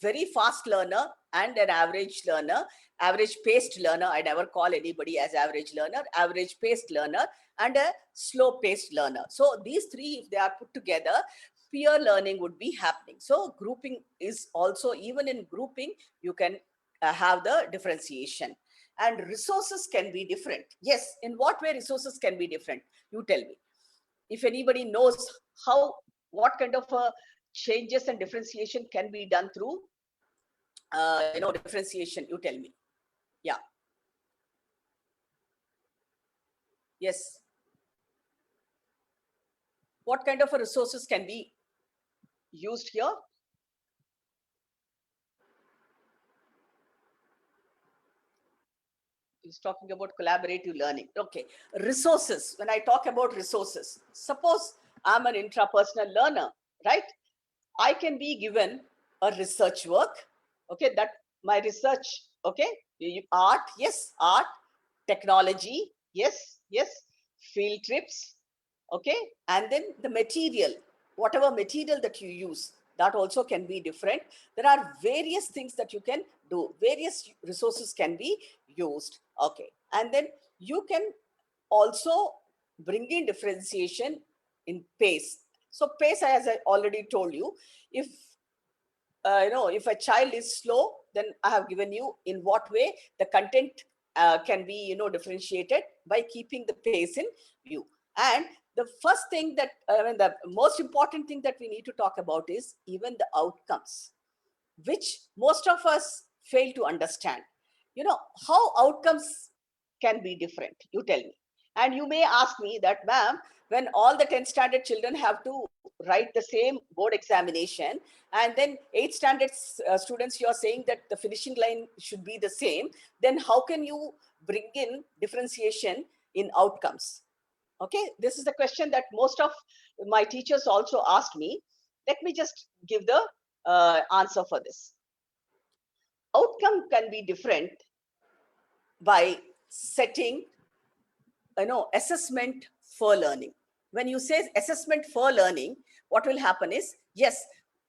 very fast learner and an average learner, average paced learner. I never call anybody as average learner, average paced learner, and a slow paced learner. So these 3, if they are put together, peer learning would be happening. So grouping is also, even in grouping, you can have the differentiation. And resources can be different. Yes, in what way resources can be different? You tell me. If anybody knows what kind of changes and differentiation can be done through differentiation, you tell me. Yeah. Yes. What kind of resources can be used here? He's talking about collaborative learning. Okay, resources. When I talk about resources, suppose I'm an intrapersonal learner, right? I can be given a research work. Okay, that my research. Okay, art, yes, art, technology, yes, field trips. Okay, and then the material, whatever material that you use, that also can be different. There are various things that you can do. Various resources can be used. Okay, and then you can also bring in differentiation in pace. So pace, as I already told you, if if a child is slow, then I have given you in what way the content can be differentiated by keeping the pace in view. And the first thing that the most important thing that we need to talk about is even the outcomes, which most of us fail to understand. How outcomes can be different, you tell me. And you may ask me that, ma'am, when all the 10th standard children have to write the same board examination, and then 8th standard students, you are saying that the finishing line should be the same, then how can you bring in differentiation in outcomes? Okay, this is the question that most of my teachers also asked me. Let me just give the answer for this. Outcome can be different by setting assessment for learning. When you say assessment for learning, what will happen is, yes,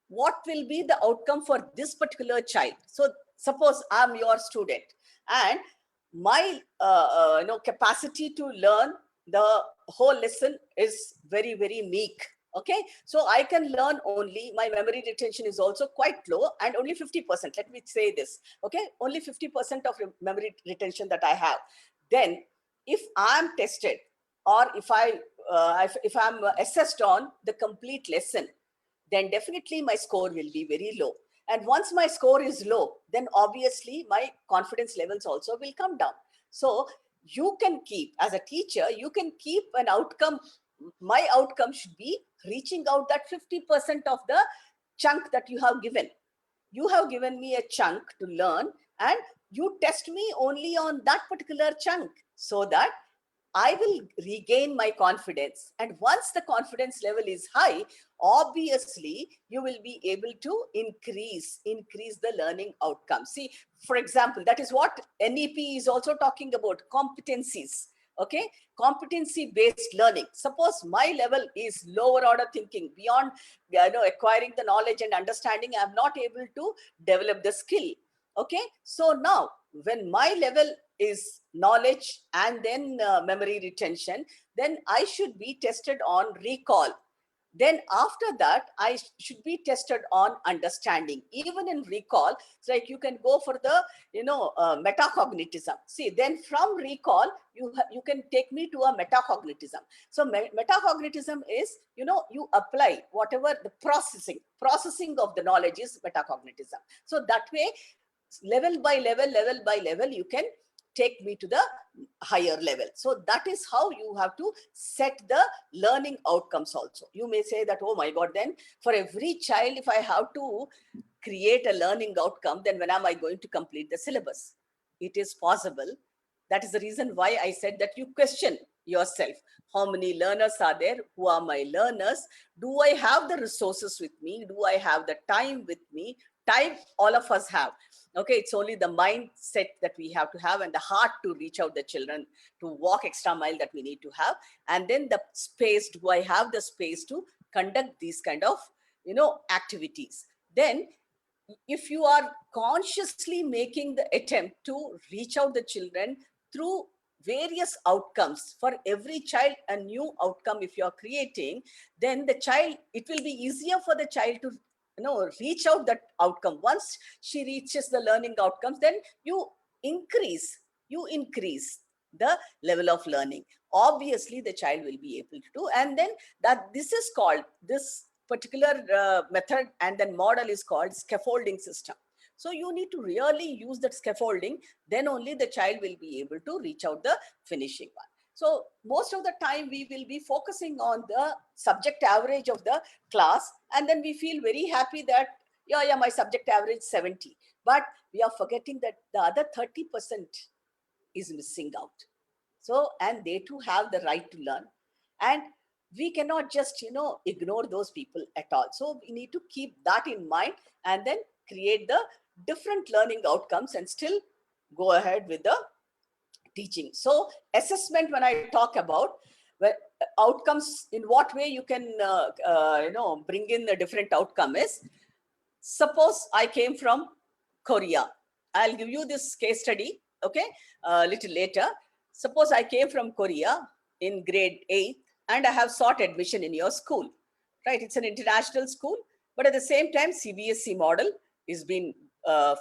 what will be the outcome for this particular child? So suppose I'm your student, and my capacity to learn the whole lesson is very, very meek. Okay, so I can learn only, my memory retention is also quite low, and only 50%, let me say this. Okay, only 50% of memory retention that I have. then if I'm tested or if I'm assessed on the complete lesson, then definitely my score will be very low. And once my score is low, then obviously my confidence levels also will come down. So you can keep, as a teacher, you can keep an outcome. My outcome should be reaching out that 50% of the chunk that you have given. You have given me a chunk to learn, and you test me only on that particular chunk, so that I will regain my confidence. And once the confidence level is high, obviously you will be able to increase the learning outcome. See, for example, that is what NEP is also talking about, competencies. Okay, competency based learning. Suppose my level is lower order thinking, beyond acquiring the knowledge and understanding, I am not able to develop the skill. Okay, so now when my level is knowledge and then memory retention, then I should be tested on recall. Then after that, I should be tested on understanding. Even in recall, it's like you can go for the metacognitism. See, then from recall, you can take me to a metacognitism. So metacognitism is, you apply whatever the processing of the knowledge is metacognitism. So that way, level by level, you can take me to the higher level. So that is how you have to set the learning outcomes also. You may say that, oh my God, then for every child, if I have to create a learning outcome, then when am I going to complete the syllabus? It is possible. That is the reason why I said that you question yourself. How many learners are there? Who are my learners? Do I have the resources with me? Do I have the time with me? Time, all of us have. Okay, it's only the mindset that we have to have, and the heart to reach out the children, to walk extra mile, that we need to have. And then the space, do I have the space to conduct these kind of activities? Then if you are consciously making the attempt to reach out the children through various outcomes, for every child a new outcome if you are creating, then the child, it will be easier for the child to reach out that outcome. Once she reaches the learning outcomes, then you increase the level of learning. Obviously the child will be able to do. And then this is called, this particular method and then model is called scaffolding system. So you need to really use that scaffolding, then only the child will be able to reach out the finishing one. So most of the time we will be focusing on the subject average of the class, and then we feel very happy that, yeah, my subject average 70. But we are forgetting that the other 30% is missing out. So, and they too have the right to learn. And we cannot just, ignore those people at all. So we need to keep that in mind and then create the different learning outcomes and still go ahead with the teaching. So assessment, when I talk about outcomes, in what way you can bring in a different outcome is, suppose I came from Korea. I'll give you this case study, okay, a little later. Suppose I came from Korea in grade 8 and I have sought admission in your school, right? It's an international school, but at the same time CBSE model is being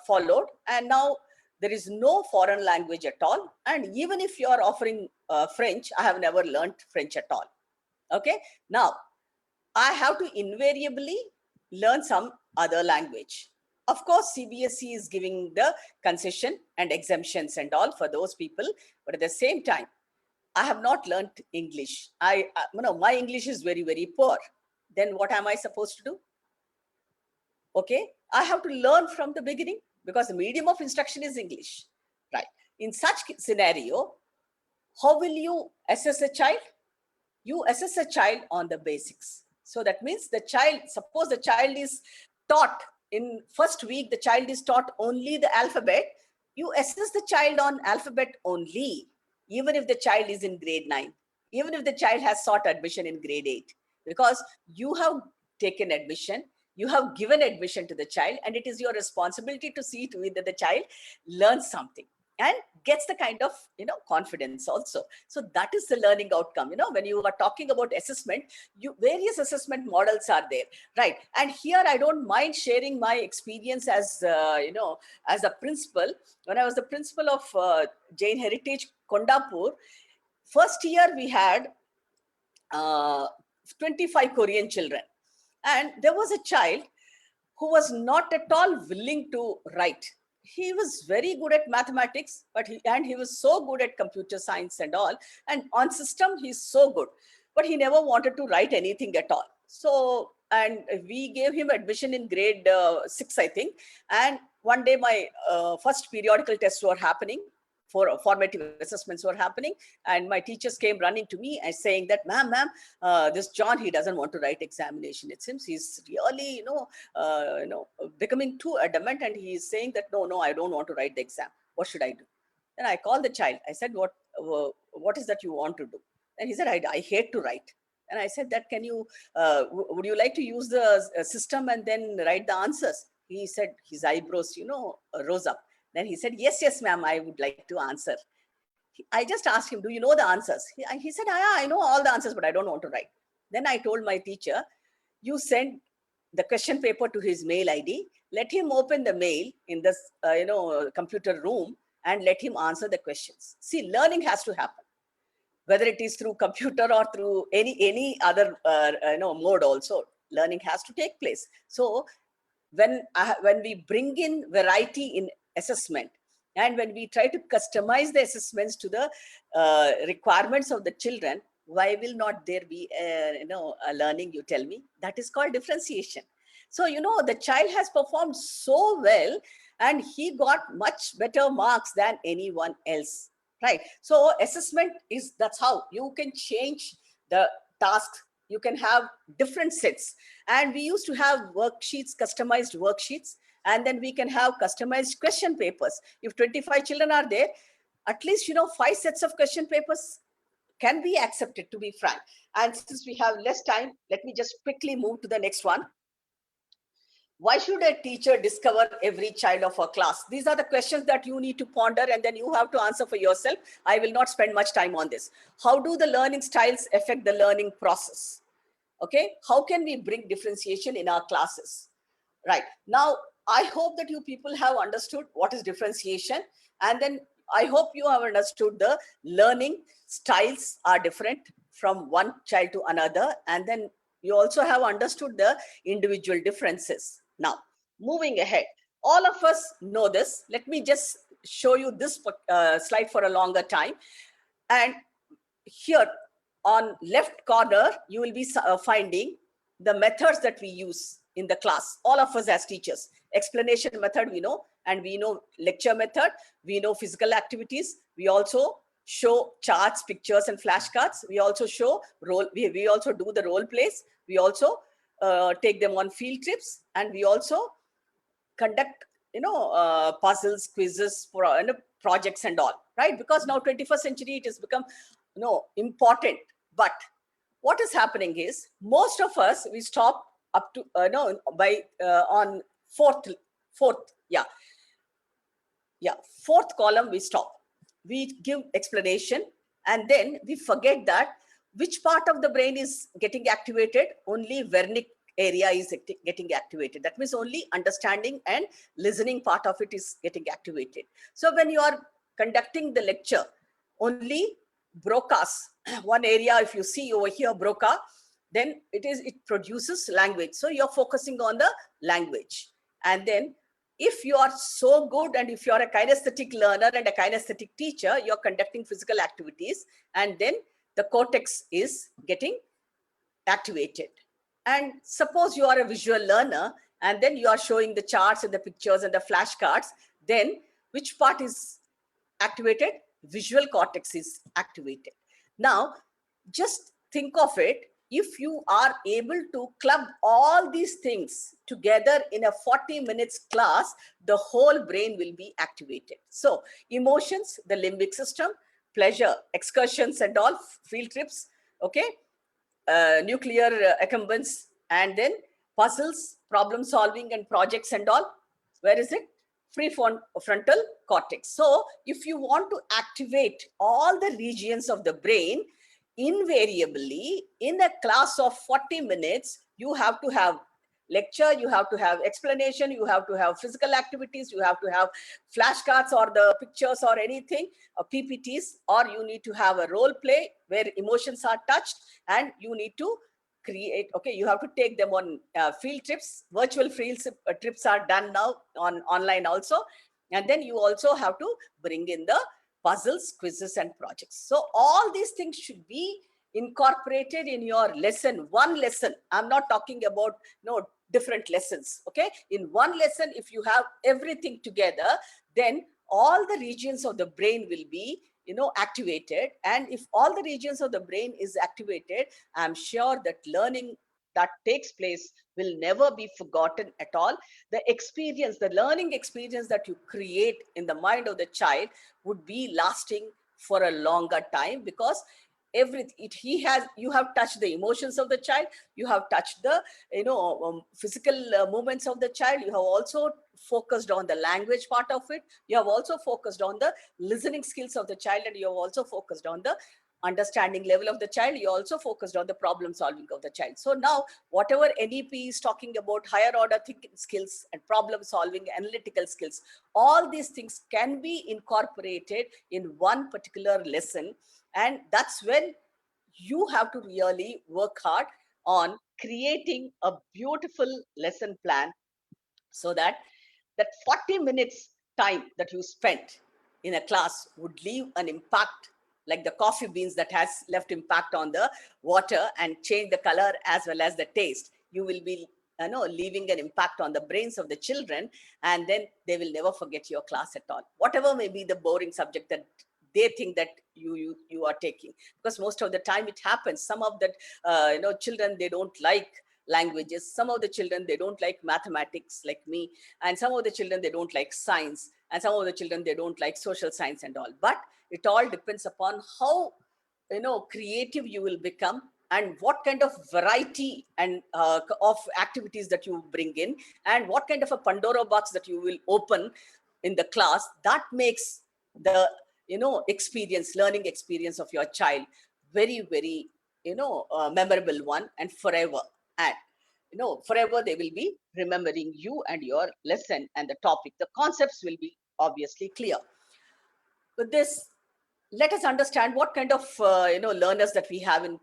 followed, and now there is no foreign language at all. And even if you are offering French, I have never learned French at all. Okay, now I have to invariably learn some other language. Of course, CBSE is giving the concession and exemptions and all for those people, but at the same time, I have not learned English. My English is very, very poor. Then what am I supposed to do? Okay, I have to learn from the beginning, because the medium of instruction is English, right? In such scenario, how will you assess a child? You assess a child on the basics. So that means the child, suppose the child is taught in first week, the child is taught only the alphabet. You assess the child on alphabet only, even if the child is in grade 9, even if the child has sought admission in grade 8, because you have taken admission, you have given admission to the child, and it is your responsibility to see to it that the child learns something. and gets the kind of, confidence also. So that is the learning outcome. When you are talking about assessment, various assessment models are there, right? And here I don't mind sharing my experience as, as a principal. When I was the principal of Jain Heritage Kondapur, first year we had 25 Korean children. And there was a child who was not at all willing to write. He was very good at mathematics, but he was so good at computer science and all. And on system, he's so good, but he never wanted to write anything at all. So, and we gave him admission in grade 6, I think. And one day my first periodical tests were happening. Formative assessments were happening, and my teachers came running to me and saying that, ma'am, this John, he doesn't want to write examination. It seems he's really, becoming too adamant, and he is saying that, no, I don't want to write the exam. What should I do? Then I called the child. I said, what is that you want to do? And he said, I hate to write. And I said that, can you, would you like to use the system and then write the answers? He said, his eyebrows, rose up. Then he said, yes, ma'am, I would like to answer. I just asked him, do you know the answers? He said, I know all the answers, but I don't want to write. Then I told my teacher, you send the question paper to his mail ID, let him open the mail in this, computer room, and let him answer the questions. See, learning has to happen, whether it is through computer or through any other, mode also. Learning has to take place. So when we bring in variety in assessment, and when we try to customize the assessments to the requirements of the children, why will not there be a learning, you tell me? That is called differentiation. So, the child has performed so well, and he got much better marks than anyone else, right? So assessment that's how you can change the task. You can have different sets, and we used to have worksheets, customized worksheets, and then we can have customized question papers. If 25 children are there, at least 5 sets of question papers can be accepted, to be frank. And since we have less time, let me just quickly move to the next one. Why should a teacher discover every child of a class? These are the questions that you need to ponder, and then you have to answer for yourself. I will not spend much time on this. How do the learning styles affect the learning process? Okay, how can we bring differentiation in our classes? Right, now I hope that you people have understood what is differentiation, and then I hope you have understood the learning styles are different from one child to another, and then you also have understood the individual differences. Now, moving ahead, all of us know this. Let me just show you this slide for a longer time. And here on left corner, you will be finding the methods that we use in the class, all of us as teachers. Explanation method we know, and we know lecture method, we know physical activities, we also show charts, pictures, and flashcards. We also show we also do the role plays, we also take them on field trips, and we also conduct puzzles, quizzes, projects and all, right? Because now 21st century, it has become important. But what is happening is, most of us, we stop up to on fourth column, we stop. We give explanation, and then we forget that which part of the brain is getting activated. Only Wernicke area is getting activated. That means only understanding and listening part of it is getting activated. So when you are conducting the lecture, only Broca's one area, if you see over here, Broca, then it produces language. So you're focusing on the language. And then if you are so good, and if you are a kinesthetic learner and a kinesthetic teacher, you're conducting physical activities, and then the cortex is getting activated. And suppose you are a visual learner, and then you are showing the charts and the pictures and the flashcards, then which part is activated? Visual cortex is activated. Now, just think of it. If you are able to club all these things together in a 40 minutes class, the whole brain will be activated. So emotions, the limbic system, pleasure, excursions and all, field trips, okay, nuclear accumbens, and then puzzles, problem solving and projects and all. Where is it? prefrontal cortex. So if you want to activate all the regions of the brain, invariably in a class of 40 minutes, you have to have lecture, you have to have explanation, you have to have physical activities, you have to have flashcards or the pictures or anything, PPTs, or you need to have a role play where emotions are touched, and you need to create, okay, you have to take them on field trips. Virtual field trips are done now on online also. And then you also have to bring in the puzzles, quizzes, and projects. So all these things should be incorporated in your lesson, one lesson. I'm not talking about no different lessons, okay? In one lesson, if you have everything together, then all the regions of the brain will be activated. And if all the regions of the brain is activated, I'm sure that learning that takes place will never be forgotten at all. The experience, the learning experience that you create in the mind of the child would be lasting for a longer time, because you have touched the emotions of the child, you have touched the physical movements of the child, you have also focused on the language part of it, you have also focused on the listening skills of the child, and you have also focused on the understanding level of the child, you also focused on the problem solving of the child. So now whatever NEP is talking about, higher order thinking skills and problem solving, analytical skills, all these things can be incorporated in one particular lesson. And that's when you have to really work hard on creating a beautiful lesson plan, so that 40 minutes time that you spent in a class would leave an impact, like the coffee beans that has left impact on the water and change the color as well as the taste. You will be leaving an impact on the brains of the children, and then they will never forget your class at all, whatever may be the boring subject that they think that you are taking. Because most of the time it happens, some of that children, they don't like languages, some of the children, they don't like mathematics like me, and some of the children, they don't like science, and some of the children, they don't like social science and all. But it all depends upon how creative you will become, and what kind of variety and of activities that you bring in, and what kind of a Pandora box that you will open in the class, that makes the learning experience of your child very, very memorable one, and forever. And forever they will be remembering you and your lesson and the topic. The concepts will be obviously clear. With this, let us understand what kind of learners that we have in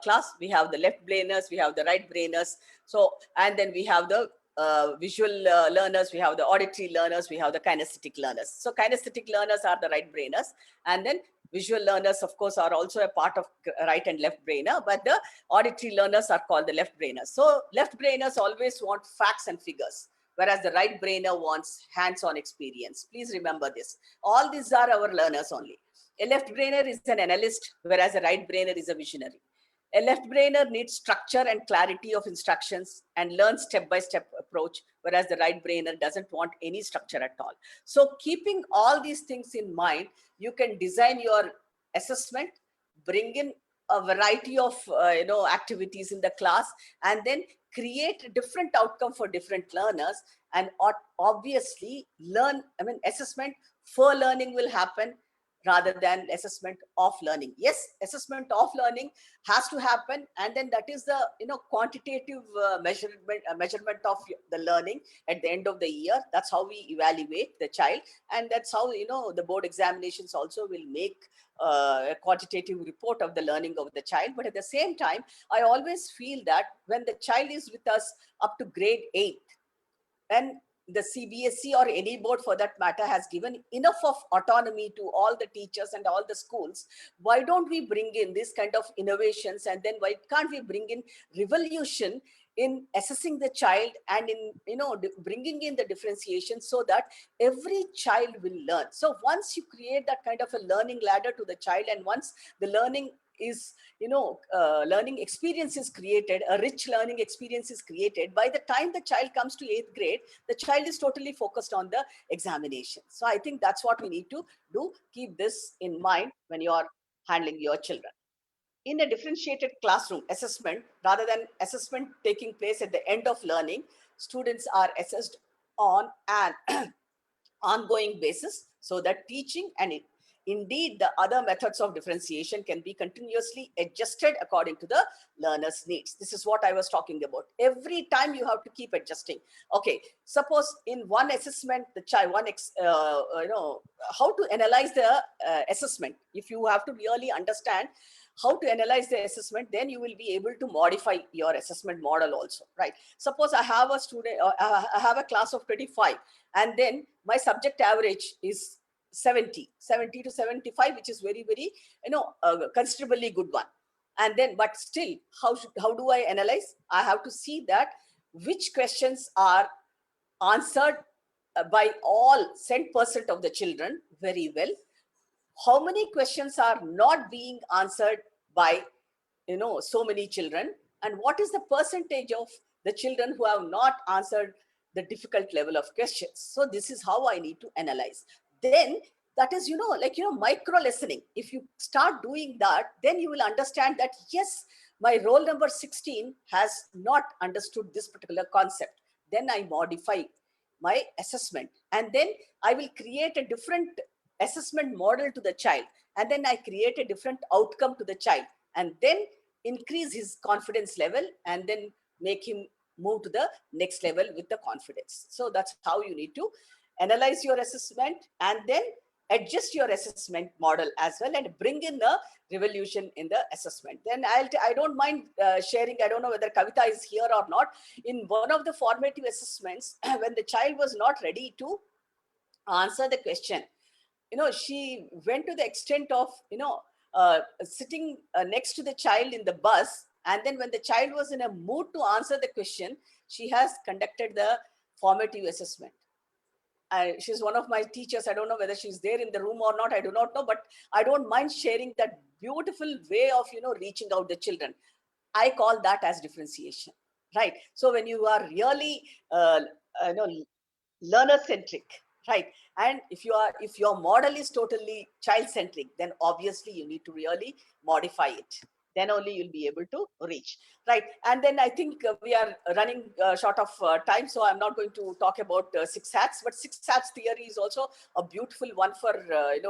class. We have the left brainers, we have the right brainers. So, and then we have the visual learners, we have the auditory learners, we have the kinesthetic learners. So kinesthetic learners are the right brainers, and then visual learners, of course, are also a part of right and left brainer, but the auditory learners are called the left brainers. So left brainers always want facts and figures, whereas the right brainer wants hands-on experience. Please remember this. All these are our learners only. A left brainer is an analyst, whereas a right brainer is a visionary. A left brainer needs structure and clarity of instructions and learns step-by-step approach, whereas the right brainer doesn't want any structure at all. So keeping all these things in mind, you can design your assessment, bring in a variety of activities in the class, and then create a different outcome for different learners. And obviously assessment for learning will happen rather than assessment of learning. Yes, assessment of learning has to happen, and then that is the quantitative measurement of the learning at the end of the year. That's how we evaluate the child, and that's how the board examinations also will make a quantitative report of the learning of the child. But at the same time, I always feel that when the child is with us up to grade 8, and the CBSE or any board for that matter has given enough of autonomy to all the teachers and all the schools, why don't we bring in this kind of innovations, and then why can't we bring in revolution in assessing the child, and in bringing in the differentiation, so that every child will learn. So once you create that kind of a learning ladder to the child, and once the learning is learning experience is created, a rich learning experience is created, by the time the child comes to 8th grade, the child is totally focused on the examination. So I think that's what we need to do. Keep this in mind when you are handling your children. In a differentiated classroom assessment, rather than assessment taking place at the end of learning, students are assessed on an ongoing basis, so that teaching and indeed the other methods of differentiation can be continuously adjusted according to the learner's needs. This is what I was talking about. Every time you have to keep adjusting. Okay, suppose in one assessment, the child, how to analyze the assessment. If you have to really understand how to analyze the assessment, then you will be able to modify your assessment model also, right? Suppose I have a student, I have a class of 25, and then my subject average is 70 to 75, which is very, very, considerably good one. And then, but still, how do I analyze? I have to see that which questions are answered by all 10% of the children very well. How many questions are not being answered by, so many children, and what is the percentage of the children who have not answered the difficult level of questions? So this is how I need to analyze. Then that is, micro listening. If you start doing that, then you will understand that, yes, my roll number 16 has not understood this particular concept. Then I modify my assessment, and then I will create a different assessment model to the child, and then I create a different outcome to the child, and then increase his confidence level, and then make him move to the next level with the confidence. So that's how you need to analyze your assessment, and then adjust your assessment model as well, and bring in the revolution in the assessment. Then I don't mind sharing, I don't know whether Kavita is here or not. In one of the formative assessments, when the child was not ready to answer the question, she went to the extent of, sitting next to the child in the bus. And then when the child was in a mood to answer the question, she has conducted the formative assessment. She's one of my teachers. I don't know whether she's there in the room or not. I do not know, but I don't mind sharing that beautiful way of, reaching out the children. I call that as differentiation, right? So when you are really, learner-centric, right? And if your model is totally child-centric, then obviously you need to really modify it. Then only you'll be able to reach, right? And then I think we are running short of time, so I'm not going to talk about 6 hats, but 6 hats theory is also a beautiful one for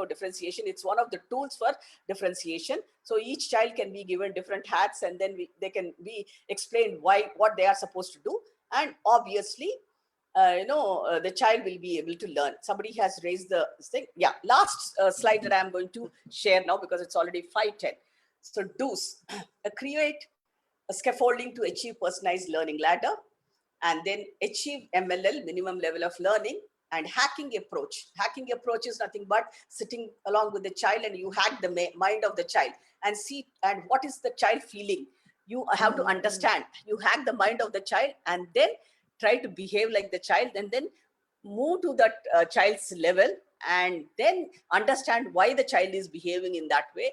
differentiation. It's one of the tools for differentiation. So each child can be given different hats, and then they can be explained what they are supposed to do, and obviously the child will be able to learn. Somebody has raised the thing. Yeah, last slide that I'm going to share now, because it's already 5:10. So do's, create a scaffolding to achieve personalized learning ladder, and then achieve MLL, minimum level of learning, and hacking approach. Hacking approach is nothing but sitting along with the child, and you hack the mind of the child and see, and what is the child feeling. You have to understand, you hack the mind of the child, and then try to behave like the child, and then move to that child's level, and then understand why the child is behaving in that way.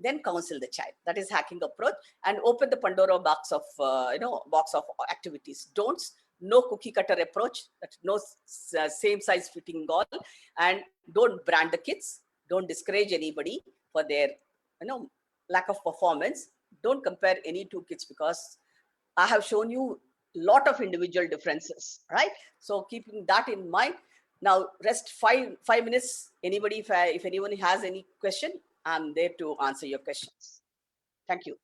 Then counsel the child. That is hacking approach, and open the Pandora box of box of activities. Don'ts: no cookie cutter approach, that no same size fitting all, and don't brand the kids. Don't discourage anybody for their lack of performance. Don't compare any two kids, because I have shown you lot of individual differences, right? So keeping that in mind, now rest 5 minutes. Anybody, if anyone has any question, I'm there to answer your questions. Thank you.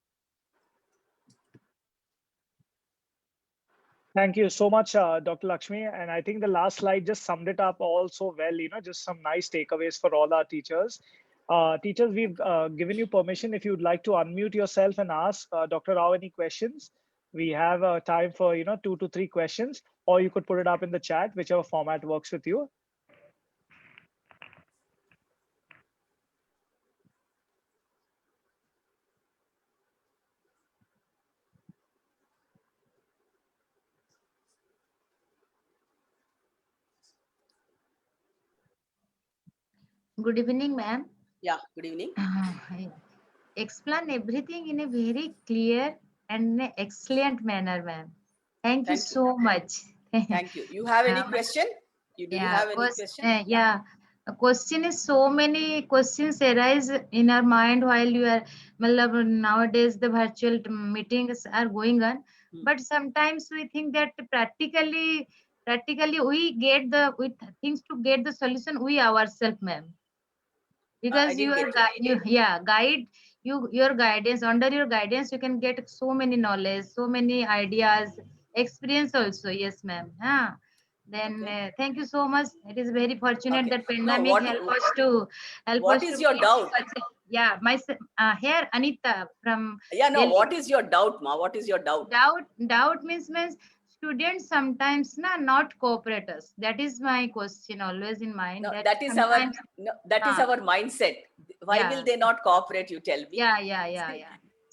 Thank you so much, Dr. Lakshmi. And I think the last slide just summed it up all so well, just some nice takeaways for all our teachers. Teachers, we've given you permission if you'd like to unmute yourself and ask Dr. Rao any questions. We have time for 2 to 3 questions, or you could put it up in the chat, whichever format works with you. Good evening, ma'am. Yeah, good evening. Explain everything in a very clear and excellent manner, ma'am. Thank you so much. Thank you. You have any question? Do you have any question? Yeah. A question is, so many questions arise in our mind while you are, nowadays the virtual meetings are going on. But sometimes we think that practically practically we get the things to get the solution we ourselves, ma'am. Because you didn't are get you. guide your guidance, under your guidance you can get so many knowledge, so many ideas, experience also. Yes, ma'am. Then Okay. thank you so much. It is very fortunate Okay. that No, pandemic help what us is to your get doubt? such yeah, my here Anita from Yeah, no, Delhi. what is your doubt, ma? What is your doubt? Doubt means students sometimes not cooperators. That is my question always in mind, No, that that is our sometimes no, that is our mindset. Why will yeah, they not cooperate? You tell me. yeah. See,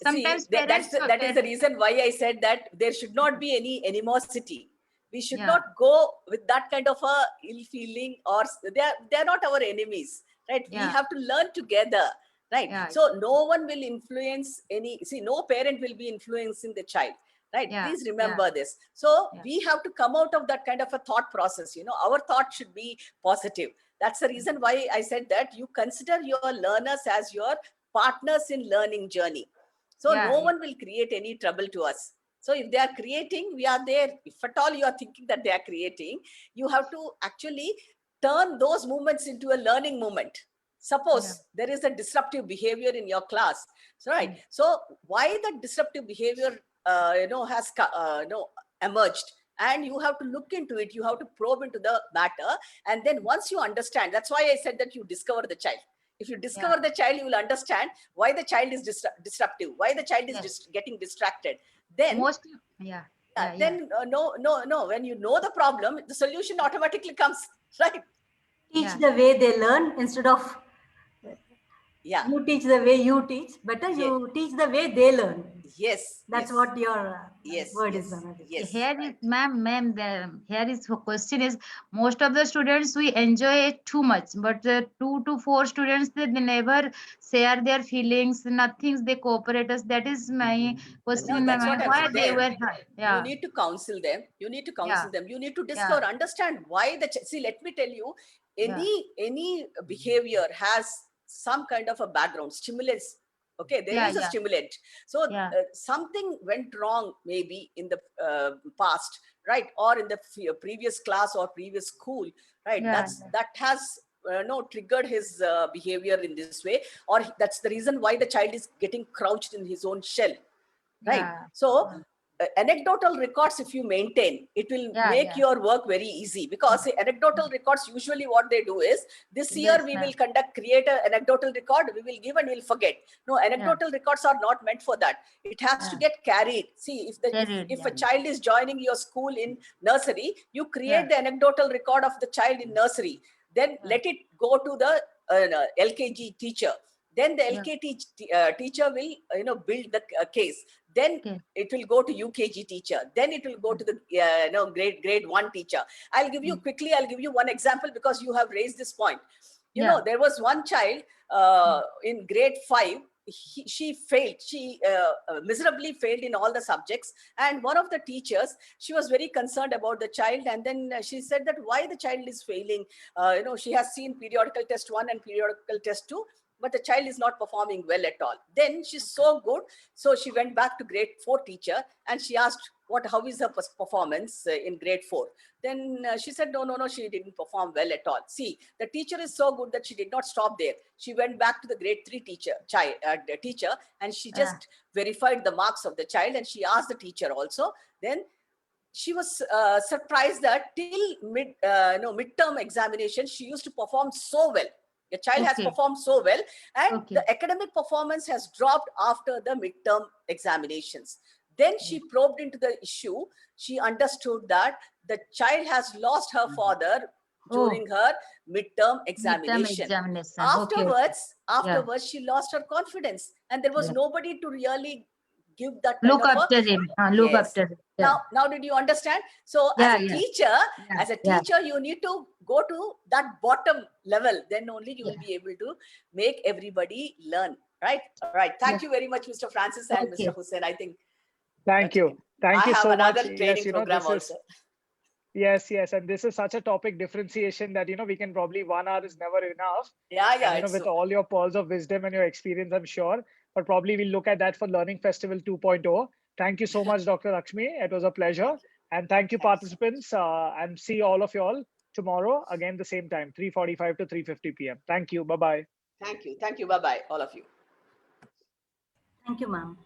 Sometimes parents that is the reason why I said that there should not be any animosity. We should yeah, not go with that kind of a ill feeling, or they are not our enemies, right? We yeah, have to learn together, right? yeah, So no one will influence any. See, no parent will be influencing the child, right? yeah, Please yeah, remember this. So yeah, we have to come out of that kind of a thought process. Our thought should be positive. That's the reason why I said that you consider your learners as your partners in learning journey. So yeah, no one will create any trouble to us. So if they are creating, we are there. If at all you are thinking that they are creating, you have to actually turn those moments into a learning moment. yeah, Suppose there is a disruptive behavior in your class, so right? So why the disruptive behavior, has emerged, and you have to look into it. You have to probe into the matter, and then once you understand, that's why I said that you discover the child. If you discover the child, you will understand why the child is disruptive, why the child is yes. getting distracted. Then, Most yeah, yeah, yeah. then no. When you know the problem, the solution automatically comes, right? Teach Yeah. the way they learn instead of Yeah. you teach the way you teach. Better you teach the way they learn. Yes. That's yes. what your Yes. word yes. is, Mama. Yes. Here right. is, ma'am, here is the question is, most of the students we enjoy it too much, but the 2 to 4 students they never share their feelings, nothing, they cooperate us. That is my question No, in my that's what mind. I'm Why saying. they were, You yeah, need to counsel them. You need to counsel yeah, them. You need to yeah, discover, understand why see, let me tell you, yeah, any behavior has some kind of a background, stimulus. Okay, there is a yeah, stimulant. So yeah, something went wrong maybe in the past, right? Or in the previous class or previous school, right? yeah, That has no triggered his behavior in this way, or that's the reason why the child is getting crouched in his own shell, right? yeah, So anecdotal records, if you maintain, it will yeah, make yeah. your work very easy, because anecdotal records, usually what they do is, this year Yes, we ma'am. will create an anecdotal record, we will give and we'll forget. No, anecdotal records are not meant for that. It has to Yeah. get carried. See, if a child is joining your school in nursery, you create the anecdotal record of the child in nursery, then let it go to the LKG teacher. Then the LKG teacher will build the case. Then it will go to UKG teacher. Then it will go to the grade 1 teacher. I'll give you one example, because you have raised this point. There was one child in grade 5. She failed. She miserably failed in all the subjects. And one of the teachers, she was very concerned about the child. And then she said that why the child is failing. She has seen periodical test 1 and periodical test 2. But the child is not performing well at all. Then she's so good. So she went back to grade 4 teacher and she asked, how is her performance in grade 4? Then she said, no, she didn't perform well at all. See, the teacher is so good that she did not stop there. She went back to the grade 3 teacher, and she just verified the marks of the child, and she asked the teacher also. Then she was surprised that till midterm examination, she used to perform so well. The child has performed so well, and the academic performance has dropped after the midterm examinations. Then she probed into the issue. She understood that the child has lost her father during her midterm examination. Afterwards, she lost her confidence, and there was nobody to really give that kind Look of after him. Look after him. Now did you understand? So as a teacher, you need to go to that bottom level. Then only you will be able to make everybody learn. Right? All right. Thank you very much, Mr. Francis and Mr. Hussain. I think. Thank you. Thank you so much. Another training program also. Yes, and this is such a topic differentiation that we can probably 1 hour is never enough. Yeah. And, with all your pearls of wisdom and your experience, I'm sure. But probably we'll look at that for Learning Festival 2.0. Thank you so much, Dr. Lakshmi. It was a pleasure. And thank you, Thanks. participants, and see all of you all tomorrow, again, the same time, 3:45 to 3:50 p.m. Thank you. Bye-bye. Thank you. Thank you. Bye-bye, all of you. Thank you, ma'am.